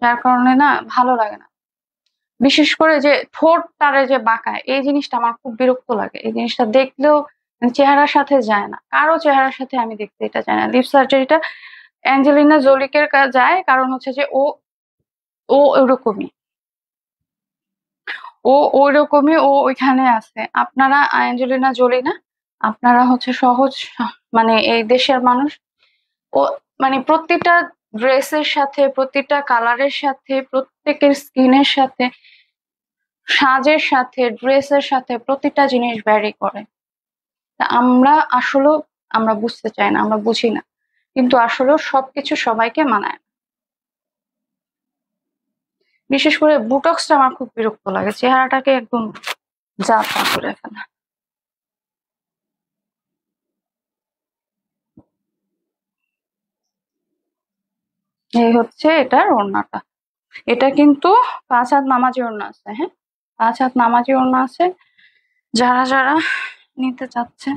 যার কারণে না ভালো লাগে না। বিশেষ করে যে ঠোঁটটারে যে বাঁকায়, এই জিনিসটা আমার খুব বিরক্ত লাগে। এই জিনিসটা দেখলেও মানে চেহারার সাথে যায় না, কারো চেহারার সাথে আমি দেখতে এটা চাই না। লিপ সার্জারিটা অ্যাঞ্জেলিনা জোলিকের যায়, কারণ হচ্ছে যে ও ও ওরকমই, ও ওইরকমই, ও ওইখানে আছে। আপনারা অ্যাঞ্জেলিনা জোলি না, আপনারা হচ্ছে সহজ মানে এই দেশের মানুষ। ও মানে প্রতিটা ড্রেসের সাথে, প্রতিটা কালারের সাথে, প্রত্যেকের স্কিনের সাথে, সাজের সাথে, ড্রেসের সাথে প্রতিটা জিনিস ভ্যারি করে। তা আমরা আসলেও আমরা বুঝতে চাই না, আমরা বুঝি না, কিন্তু আসলেও সবকিছু সবাইকে মানায় না। বিশেষ করে বুটক্সটা আমার খুব বিরক্ত লাগে, চেহারাটাকে একদম যা তা করে ফেলা। এই হচ্ছে এটার ওড়নাটা। এটা কিন্তু 5 হাত নামাজি ওড়না আছে। হ্যাঁ, 5 হাত নামাজি ওড়না আছে। যারা যারা নিতে চাচ্ছে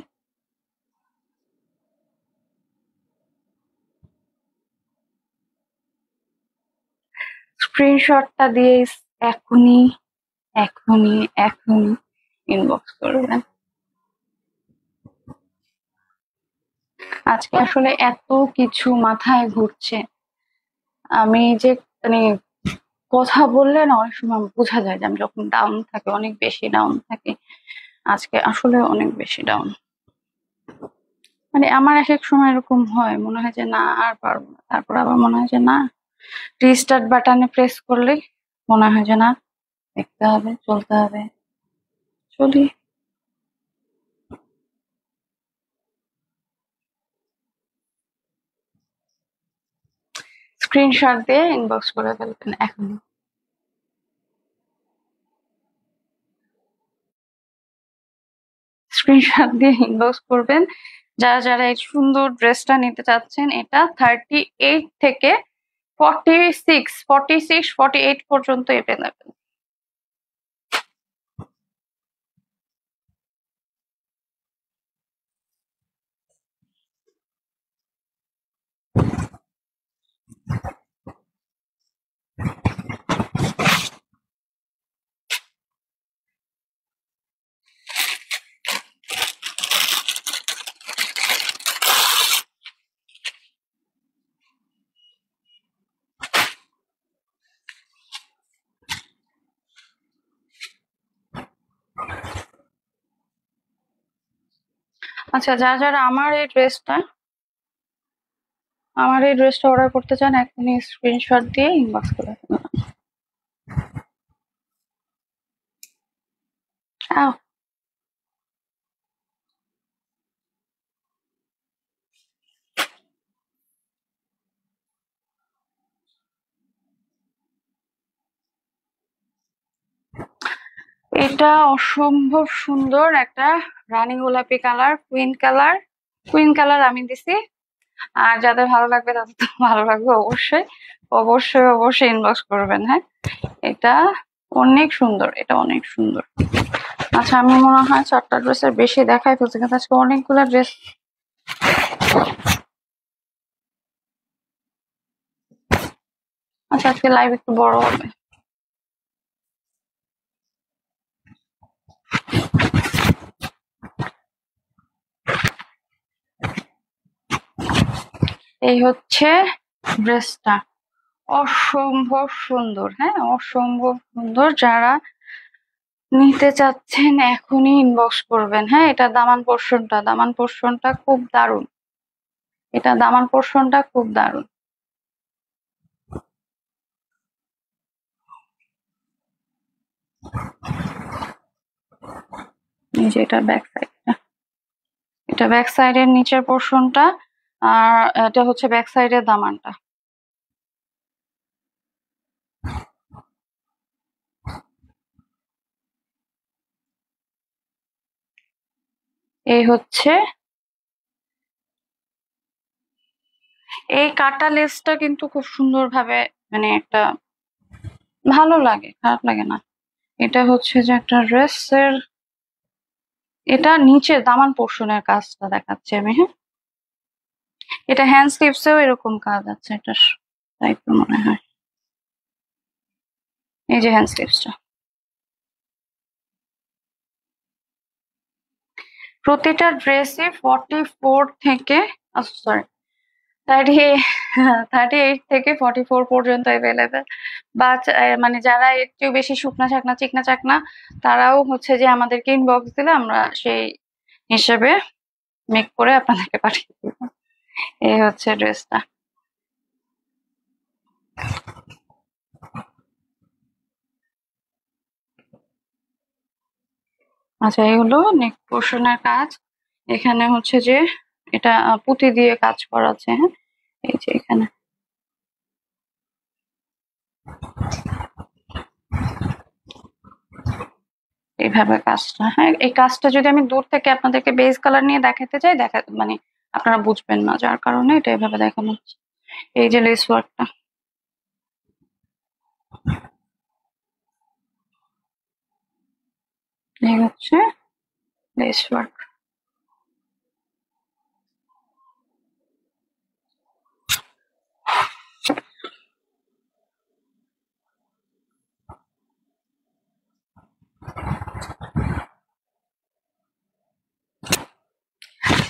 স্ক্রিনশটটা দিয়ে এখনই এখনই এখনই ইনবক্স করবেন। আজকে আসলে এত কিছু মাথায় ঘুরছে, আমি যে মানে কথা বললে না অনেক সময় বোঝা যায় যে আমি যখন ডাউন থাকে, অনেক বেশি ডাউন থাকে। আজকে আসলে অনেক বেশি ডাউন, মানে আমার এক এক সময় এরকম হয়, মনে হয় যে না আর পারবো না, তারপর আবার মনে হয় যে না, রিস্টার্ট বাটনে প্রেস করলেই মনে হয় যে না, দেখতে হবে, চলতে হবে, চলি। স্ক্রিনশট দিয়ে ইনবক্স করে ফেলবেন এখনই। স্ক্রিনশট দিয়ে ইনবক্স করবেন যারা যারা এই সুন্দর ড্রেসটা নিতে চাচ্ছেন। এটা 38 থেকে 46, 46, 48 পর্যন্ত এভেলেবেল। আচ্ছা, যারা আমার এই ড্রেসটা অর্ডার করতে চান এখনই স্ক্রিনশট দিয়ে ইনবক্স করে ফেলুন। আহ, এটা অসম্ভব সুন্দর একটা রানী গোলাপি কালার, কুইন কালার আমি দিছি। আর যাদের ভালো লাগবে তাদের তো ভালো লাগবে অবশ্যই, অবশ্যই অবশ্যই ইনবক্স করবেন। হ্যাঁ, এটা অনেক সুন্দর, এটা অনেক সুন্দর। আচ্ছা, আমি মনে হয় 4টা ড্রেসের বেশি দেখাই ফেলছি, কিন্তু আজকে অনেকগুলা ড্রেস। আচ্ছা, আজকে লাইভ একটু বড় হবে। এই হচ্ছে ড্রেসটা, অসম্ভব সুন্দর। হ্যাঁ, অসম্ভব সুন্দর। যারা নিতে চাচ্ছেন এখনই ইনবক্স করবেন। হ্যাঁ, এটা দামান পোর্শনটা খুব দারুণ। এটা দামান পোর্শনটা খুব দারুণ। এই যে এটা ব্যাক সাইড, এটা ব্যাক সাইডের নিচের পোর্শনটা, আর এটা হচ্ছে ব্যাক সাইডের দামানটা। এই হচ্ছে, এই কাটা লেসটা কিন্তু খুব সুন্দর ভাবে, মানে একটা ভালো লাগে, খারাপ লাগে না। এটা হচ্ছে যে একটা ড্রেসের, এটা নিচে দামান পোর্শনের কাজটা দেখাচ্ছি আমি। হ্যাঁ, এটা হ্যান্ড স্লিভসেও এরকম কাজ আছে, এটা টাইপের মনে হয়। এই যে হ্যান্ড স্লিভসটা, প্রতিটা ড্রেসে 44 থেকে, সরি, 38 থেকে 44 পর্যন্ত অ্যাভেলেবেল। বা মানে যারা একটু বেশি শুকনা চাকনা চিকনা চাকনা, তারাও হচ্ছে যে আমাদেরকে ইনবক্স দিলে আমরা সেই হিসেবে মেক করে আপনাদেরকে পাঠিয়ে দিব। এই হচ্ছে ড্রেসটা। আচ্ছা, এই হলো নেক পোর্শনের কাজ। এখানে হচ্ছে যে এটা পুঁতি দিয়ে কাজ করা আছে। হ্যাঁ, এই যে এখানে এইভাবে কাজটা। হ্যাঁ, এই কাজটা যদি আমি দূর থেকে আপনাদেরকে বেজ কালার নিয়ে দেখাতে চাই, মানে আপনারা বুঝবেন না, যার কারণে এটা এভাবে দেখানো হচ্ছে। এই যে লেস ওয়ার্কটা, এই হচ্ছে লেস ওয়ার্ক।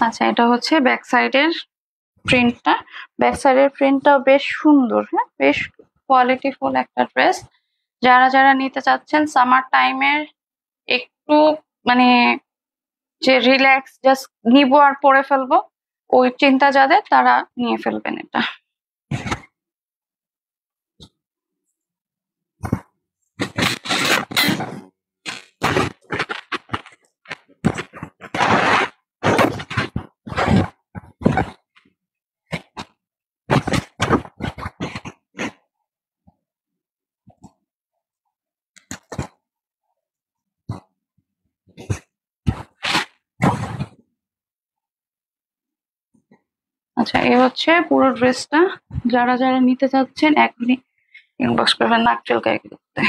আচ্ছা, এটা হচ্ছে ব্যাক সাইডের প্রিন্টটা। ব্যাক সাইডের প্রিন্টটাও বেশ সুন্দর। হ্যাঁ, বেশ কোয়ালিটিফুল একটা ড্রেস। যারা নিতে চাচ্ছেন সামার টাইমের একটু, মানে যে রিল্যাক্স জাস্ট নিবো আর পরে ফেলবো, ওই চিন্তা যাদের, তারা নিয়ে ফেলবেন এটা। আচ্ছা, এই হচ্ছে পুরো ড্রেসটা। যারা নিতে চাচ্ছেন এখনই ইনবক্স করবেন। নাক চুলকায় করতে,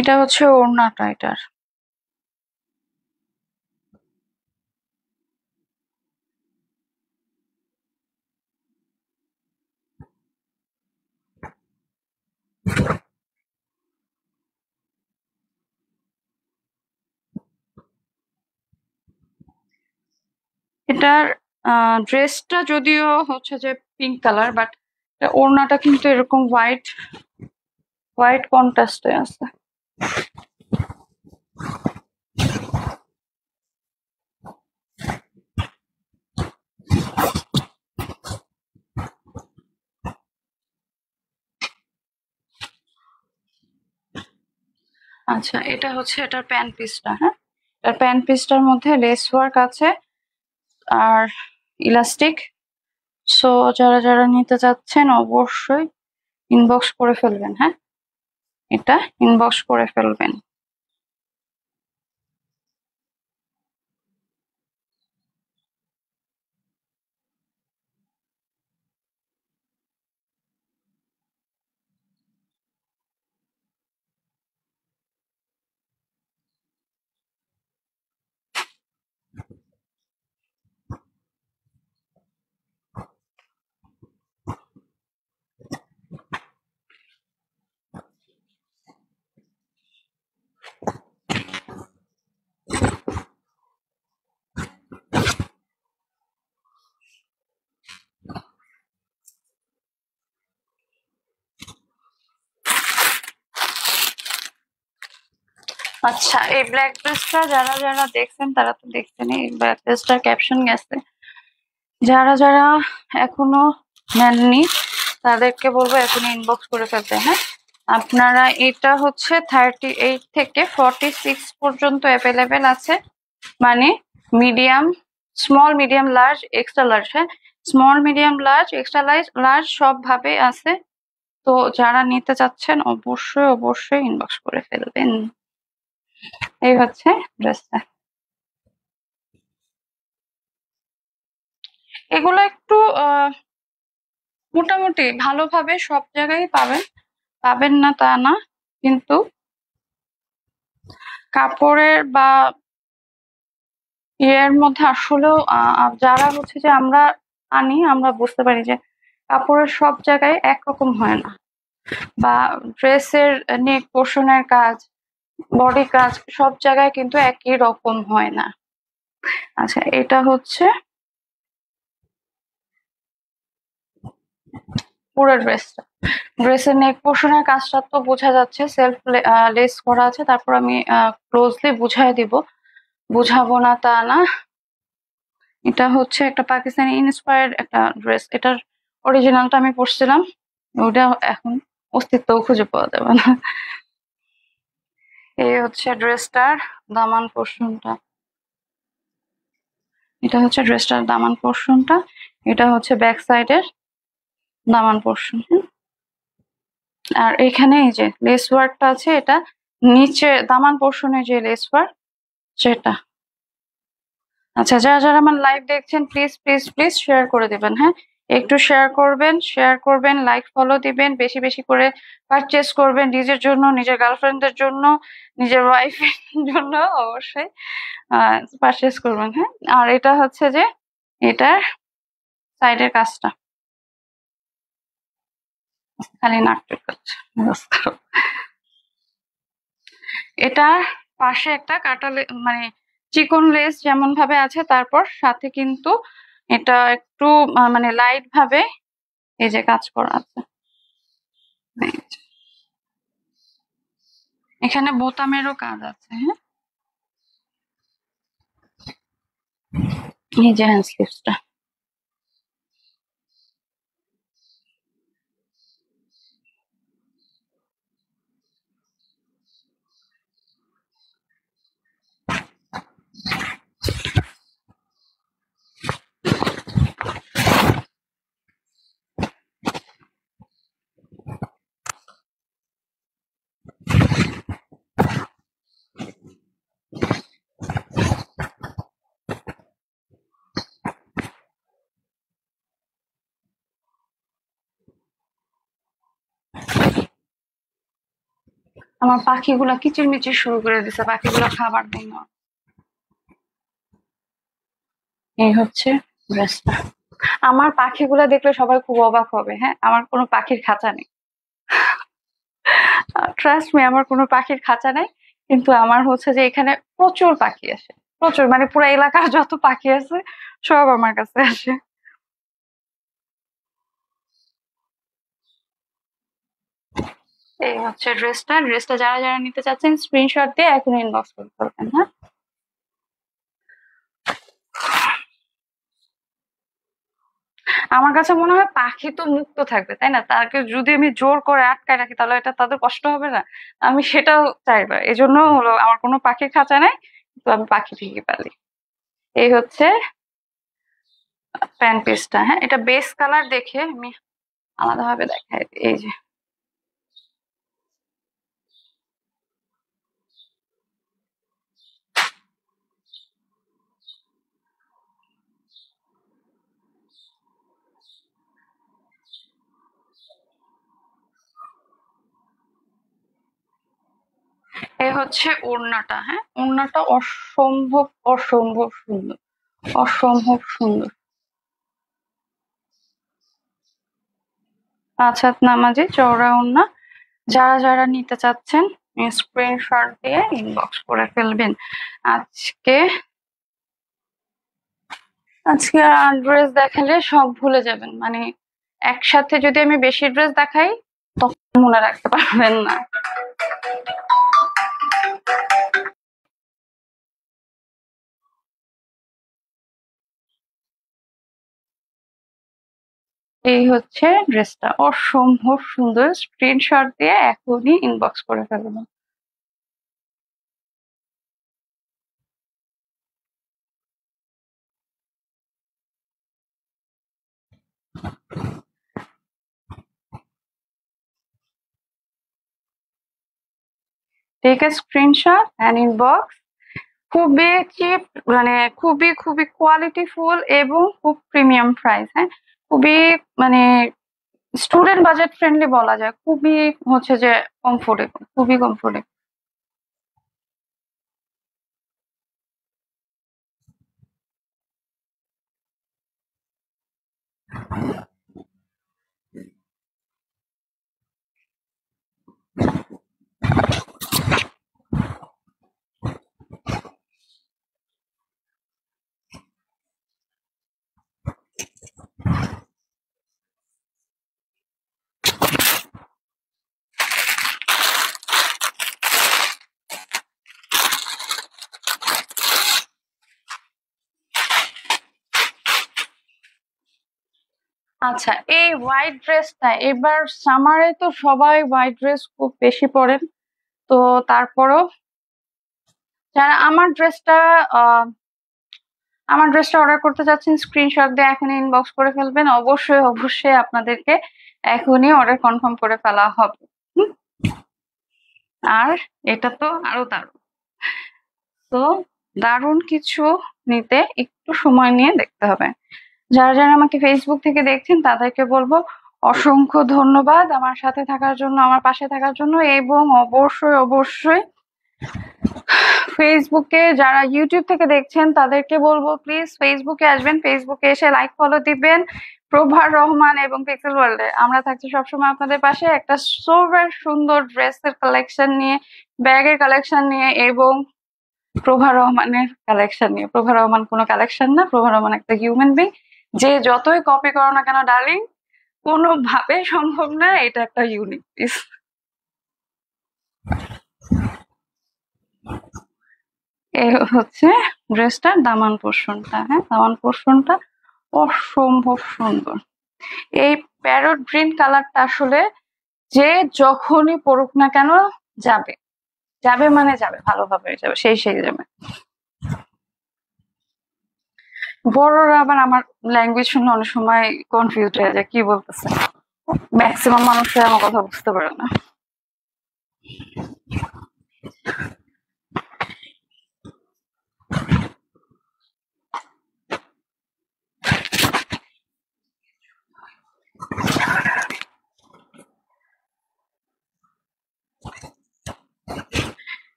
এটা হচ্ছে ওড়নাটা এটার। এটার ড্রেসটা যদিও হচ্ছে যে পিঙ্ক কালার, বাট ওড়নাটা কিন্তু এরকম হোয়াইট হোয়াইট কন্ট্রাস্টে আছে। আচ্ছা, এটা হচ্ছে এটার প্যান্ট পিসটা। হ্যাঁ, এটার প্যান্ট পিসটার মধ্যে লেস ওয়ার্ক আছে আর ইলাস্টিক। সো যারা যারা নিতে চাচ্ছেন অবশ্যই ইনবক্স করে ফেলবেন। হ্যাঁ, এটা ইনবক্স করে ফেলবেন। আচ্ছা, এই ব্ল্যাক ড্রেসটা যারা যারা দেখছেন তারা তো দেখছেন, এই ব্ল্যাক ড্রেসটার ক্যাপশন গেছে। যারা যারা এখনো নেননি তাদেরকে বলবো এখনই ইনবক্স করে ফেলতে। হ্যাঁ, আপনারা এটা হচ্ছে 38 থেকে 46 পর্যন্ত অ্যাভেলেবেল আছে, মানে medium, small, medium, large, extra large. হ্যাঁ, small, medium, large, extra large, large সব ভাবে আছে। তো যারা নিতে চাচ্ছেন অবশ্যই অবশ্যই ইনবক্স করে ফেলবেন। এই হচ্ছে ড্রেসটা। এগুলো একটু মোটামুটি ভালোভাবে সব জায়গায় পাবেন, পাবেন না তা না, কিন্তু কাপড়ের বা ইয়ের মধ্যে আসলেও যারা হচ্ছে যে আমরা আনি, আমরা বুঝতে পারি যে কাপড়ের সব জায়গায় একরকম হয় না, বা ড্রেসের নেক পোর্শনের কাজ, বডি কাজ সব জায়গায় কিন্তু একই রকম হয় না। আচ্ছা, এটা হচ্ছে পুরো ড্রেসটা। ড্রেসের নেক পোর্শনের কাজটা তো বোঝা যাচ্ছে, সেলফ লেস করা আছে। তারপর আমি ক্লোজলি বুঝাই দিব, বুঝাবো না তা না। এটা হচ্ছে একটা পাকিস্তানি ইন্সপায়ার্ড একটা ড্রেস। এটার অরিজিনালটা আমি পড়ছিলাম, ওটা এখন অস্তিত্বও খুঁজে পাওয়া যাবে না। এই হচ্ছে ড্রেসটার দামান পোর্শনটা। এটা হচ্ছে ড্রেসটার দামান পোর্শনটা, এটা হচ্ছে ব্যাক সাইডের দামান পোর্শন। আর এখানে এই যে লেস ওয়ার্কটা আছে, এটা নিচে দামান পোর্শনে যে লেস ওয়ার্ক সেটা। আচ্ছা, যারা যারা আমার লাইভ দেখছেন প্লিজ প্লিজ প্লিজ শেয়ার করে দিবেন। হ্যাঁ, একটু শেয়ার করবেন, শেয়ার করবেন, লাইক ফলো দিবেন, বেশি বেশি করে পারচেস করবেন নিজের জন্য, নিজের গার্লফ্রেন্ডদের জন্য, নিজের ওয়াইফের জন্য অবশ্যই পারচেস করবেন। হ্যাঁ, আর এটা হচ্ছে যে এটার সাইডের কাজটা খালি নাক করছে। এটার পাশে একটা কাটা মানে চিকন লেস যেমন ভাবে আছে, তারপর সাথে কিন্তু এটা একটু মানে লাইট ভাবে এই যে কাজ করা আছে। এখানে বোতামেরও কাজ আছে। হ্যাঁ, এই যে হ্যান্ড স্লিভসটা। আমার পাখিগুলা কিচিরমিচির শুরু করে দিছে, পাখিগুলা খাবার দেয় না। এই হচ্ছে ড্রেসটা। আমার পাখিগুলা দেখলে সবাই খুব অবাক হবে। হ্যাঁ, আমার কোনো পাখির খাঁচা নেই, ট্রাস্ট মি, আমার কোনো পাখির খাঁচা নাই। কিন্তু আমার হচ্ছে যে এখানে প্রচুর পাখি আসে, প্রচুর, মানে পুরো এলাকার যত পাখি আছে সব আমার কাছে আসে। এই হচ্ছে ড্রেসটা যারা যারা নিতে চাচ্ছেন স্ক্রিনশট দিয়ে এখন ইনবক্স করে ফেলবেন। হ্যাঁ, আমার কাছে মনে হয় পাখি তো মুক্ত থাকবে, তাই না? তাকে যদি আমি জোর করে আটকায় রাখি তাহলে এটা তাদের কষ্ট হবে না? আমি সেটাও চাইবা, এই জন্য হলো আমার কোনো পাখির খাঁচা নাই, তো আমি পাখি ঠিকই পালি। এই হচ্ছে প্যান্ট পিসটা। হ্যাঁ, এটা বেস কালার দেখে আমি আলাদাভাবে দেখাই দিই। এই যে এই হচ্ছে ওড়নাটা। হ্যাঁ, ওড়নাটা অসম্ভব অসম্ভব সুন্দর, অসম্ভব সুন্দর। 5 হাত নামাজি চওড়া ওড়না। যারা যারা নিতে চাচ্ছেন স্ক্রিনশট দিয়ে ইনবক্স করে ফেলবেন। আজকে আজকে আর ড্রেস দেখালে সব ভুলে যাবেন, মানে একসাথে যদি আমি বেশি ড্রেস দেখাই তখন মনে রাখতে পারবেন না। এই হচ্ছে ড্রেসটা, অসম্ভব সুন্দর। স্ক্রিনশট দিয়ে এখনই ইনবক্স করে ফেলবেন। Take a screenshot and inbox. খুবই চিপ, মানে খুবই খুবই কোয়ালিটিফুল এবং খুব প্রিমিয়াম প্রাইস। হ্যাঁ, খুবই মানে স্টুডেন্ট বাজেট ফ্রেন্ডলি বলা যায়। খুবই হচ্ছে যে কমফোর্টেবল, খুবই কমফোর্টেবল। আচ্ছা, এই হোয়াইট ড্রেসটা এবার সামারে তো সবাই হোয়াইট ড্রেস খুব বেশি পরেন। তো তারপরও যারা আমার ড্রেসটা অর্ডার করতে চাচ্ছেন স্ক্রিনশট দিয়ে এখনই ইনবক্স করে ফেলবেন। অবশ্যই অবশ্যই আপনাদেরকে এখনই অর্ডার কনফার্ম করে ফেলা হবে। হুম? আর এটা তো আরো দারুণ। তো দারুণ কিছু নিতে একটু সময় নিয়ে দেখতে হবে। যারা যারা আমাকে ফেসবুক থেকে দেখছেন তাদেরকে বলবো অসংখ্য ধন্যবাদ আমার সাথে থাকার জন্য, আমার পাশে থাকার জন্য। এবং অবশ্যই অবশ্যই ফেসবুকে যারা ইউটিউব থেকে দেখছেন তাদেরকে বলবো প্লিজ ফেসবুকে আসবেন, ফেসবুকে এসে লাইক ফলো দিবেন। প্রভার রহমান এবং পিক্সেল ওয়ার্ল্ডে আমরা থাকছি সবসময় আপনাদের পাশে, একটা সুপার সুন্দর ড্রেসের কালেকশন নিয়ে, ব্যাগের কালেকশন নিয়ে এবং প্রভা রহমানের কালেকশন নিয়ে। প্রভা রহমান কোনো কালেকশন না, প্রভা রহমান একটা হিউম্যান বিং। যে যতই কপি করো না কেন ডার্লিং, কোনোভাবে সম্ভব না, এটা একটা ইউনিক পিস। এই হচ্ছে ড্রেসটার দামান পোর্শনটা। হ্যাঁ, দামান পোর্শনটা অসম্ভব সুন্দর। এই প্যারট গ্রিন কালারটা আসলে যে যখনই পড়ুক না কেন যাবে, যাবে মানে যাবে, ভালোভাবে যাবে, সেই যাবে। বড়রা আবার আমার ল্যাঙ্গুয়েজ শুনলে অনেক সময় কনফিউজ হয়ে যায়, কি বলতেছে। ম্যাক্সিমাম মানুষই আমার কথা বুঝতে পারে না।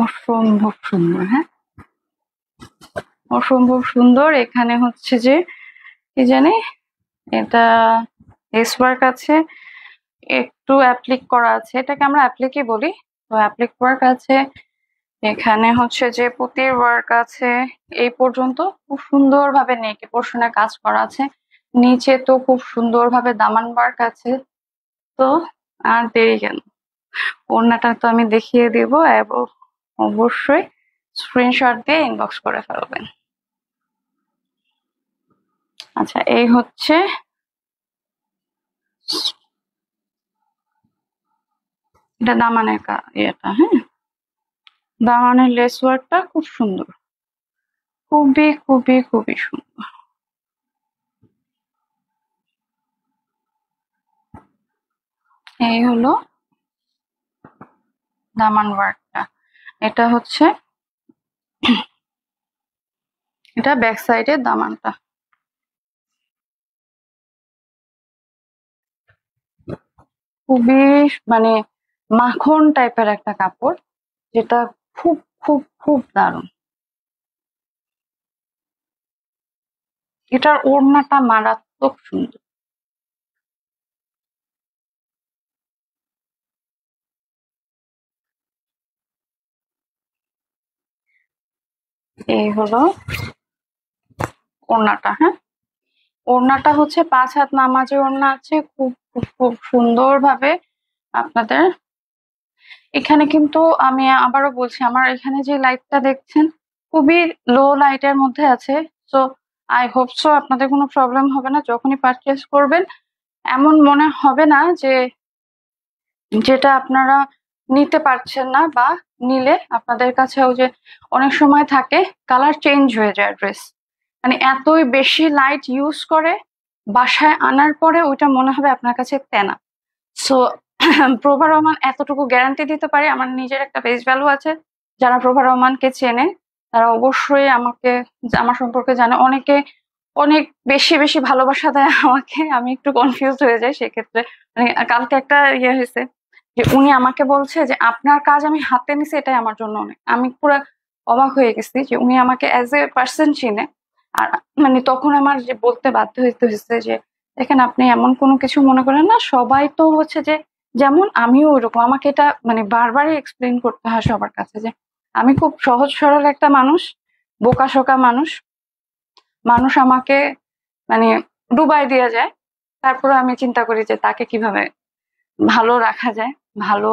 অসম্ভব সুন্দর। হ্যাঁ, অসম্ভব সুন্দর। এখানে হচ্ছে যে কি জানি এটা এসওয়ার্ক আছে, একটু অ্যাপ্লিক করা আছে, এটাকে আমরা অ্যাপ্লিকই বলি। তো অ্যাপ্লিক ওয়ার্ক আছে, এখানে হচ্ছে যে পুঁতির ওয়ার্ক আছে এই পর্যন্ত, খুব সুন্দরভাবে নেক পোর্শনে কাজ করা আছে। নিচে তো খুব সুন্দরভাবে দামান ওয়ার্ক আছে। তো আর দেরি কেন, ওড়নাটা তো আমি দেখিয়ে দিব এবং অবশ্যই স্ক্রিনশট দিয়ে ইনবক্স করে ফেলবেন। আচ্ছা, এই হচ্ছে এটা দামানের ইয়েটা, হ্যাঁ, দামানের লেস ওয়ার্কটা খুব সুন্দর, খুবই খুবই খুবই সুন্দর। এই হলো দামান ওয়ার্কটা। এটা হচ্ছে এটা ব্যাক সাইডের দামানটা। খুবই মানে মাখন টাইপের একটা কাপড়, যেটা খুব খুব খুব দারুণ। এটার ওড়নাটা মারাত্মক সুন্দর। এই হলো ওড়নাটা, হ্যাঁ, ওড়নাটা হচ্ছে 5 হাত নামাজে ওড়না আছে, খুব খুব খুব সুন্দর ভাবে আপনাদের। এখানে কিন্তু আমি আবারও বলছি, আমার এখানে যে লাইটটা দেখছেন খুবই লো লাইটের মধ্যে আছে। সো আই হোপ সো আপনাদের কোনো প্রবলেম হবে না যখনই পারচেস করবেন। এমন মনে হবে না যে যেটা আপনারা নিতে পারছেন না, বা নিলে আপনাদের কাছেও যে অনেক সময় থাকে কালার চেঞ্জ হয়ে যায় ড্রেস, মানে এতই বেশি লাইট ইউজ করে বাসায় আনার পরে ওইটা মনে হবে আপনার কাছে তেনা। সো প্রভা রহমান এতটুকু গ্যারান্টি দিতে পারি, আমার নিজের একটা ফেস ভ্যালু আছে। যারা প্রভা রহমানকে চেনে তারা অবশ্যই আমাকে, আমার সম্পর্কে জানে। অনেকে অনেক বেশি বেশি ভালোবাসা দেয় আমাকে, আমি একটু কনফিউজ হয়ে যাই সেক্ষেত্রে। মানে কালকে একটা ইয়ে হয়েছে যে উনি আমাকে বলছে যে আপনার কাজ আমি হাতে নিছি, এটাই আমার জন্য অনেক। আমি পুরো অবাক হয়ে গেছি যে উনি আমাকে অ্যাজ এ পার্সন চিনে। আর মানে তখন আমার যে বলতে বাধ্য হইতে হয়েছে যে দেখেন, আপনি এমন কোনো কিছু মনে করেন না, সবাই তো হচ্ছে যে যেমন আমিও ওইরকম। আমাকে এটা মানে বারবারই এক্সপ্লেইন করতে হয় সবার কাছে যে আমি খুব সহজ সরল একটা মানুষ, বোকাশোকা মানুষ। মানুষ আমাকে মানে ডুবাই দিয়ে যায়, তারপরে আমি চিন্তা করি যে তাকে কিভাবে ভালো রাখা যায়, ভালো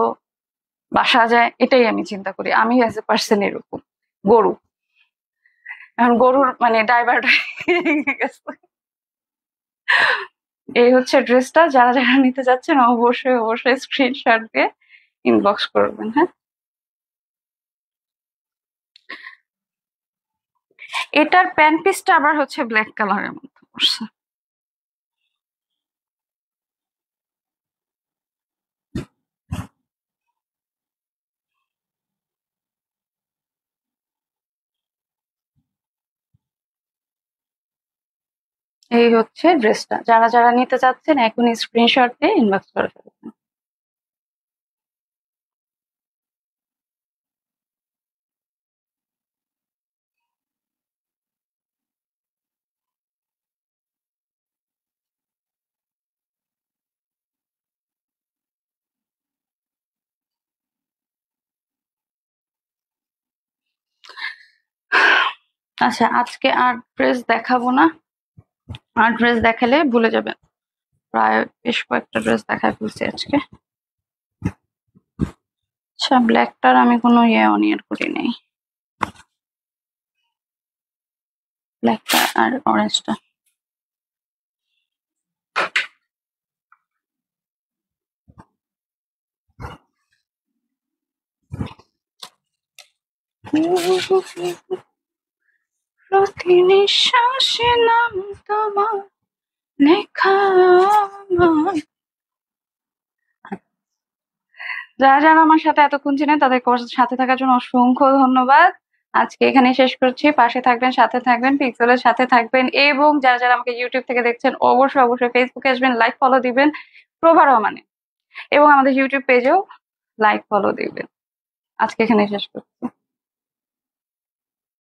বাসা যায়, এটাই আমি চিন্তা করি। আমি অ্যাজ এ পার্সন এরকম গরু। এখন গরুর মানে ডাইভার্ট হয়ে গেছে। এই হচ্ছে ড্রেসটা, যারা যারা নিতে যাচ্ছেন অবশ্যই অবশ্যই স্ক্রিনশট দিয়ে ইনবক্স করবেন, হ্যাঁ। এটার প্যান্ট পিসটা আবার হচ্ছে ব্ল্যাক কালারের মধ্যে পড়ছে। এই হচ্ছে ড্রেসটা, যারা যারা নিতে চাচ্ছেন এখনই স্ক্রিনশট দিয়ে ইনবক্স করে ফেলবেন। আচ্ছা, আজকে আর ড্রেস দেখাবো না, আর ড্রেস দেখালে ভুলে যাবেন। প্রায় বেশ কয়েকটা ড্রেস দেখায় ফেলছি আজকে। আচ্ছা, ব্ল্যাকটার আমি কোনো ইয়ে অনিয়ার করি নাই, ব্ল্যাকটা আর অরেঞ্জটা। প্রতি নিঃশ্বাসে নাম তোমার লেখা আমার। যারা যারা আমার সাথে এতক্ষণ ছিলেন তাদের সাথে থাকার জন্য অসংখ্য ধন্যবাদ। আজকে এখানে শেষ করছি। পাশে থাকবেন, সাথে থাকবেন, পিক্সেলের সাথে থাকবেন, এবং যারা যারা আমাকে ইউটিউব থেকে দেখছেন অবশ্যই অবশ্যই ফেসবুকে আসবেন, লাইক ফলো দিবেন প্রভা রহমানে, এবং আমাদের ইউটিউব পেজেও লাইক ফলো দিবেন। আজকে এখানে শেষ করছি।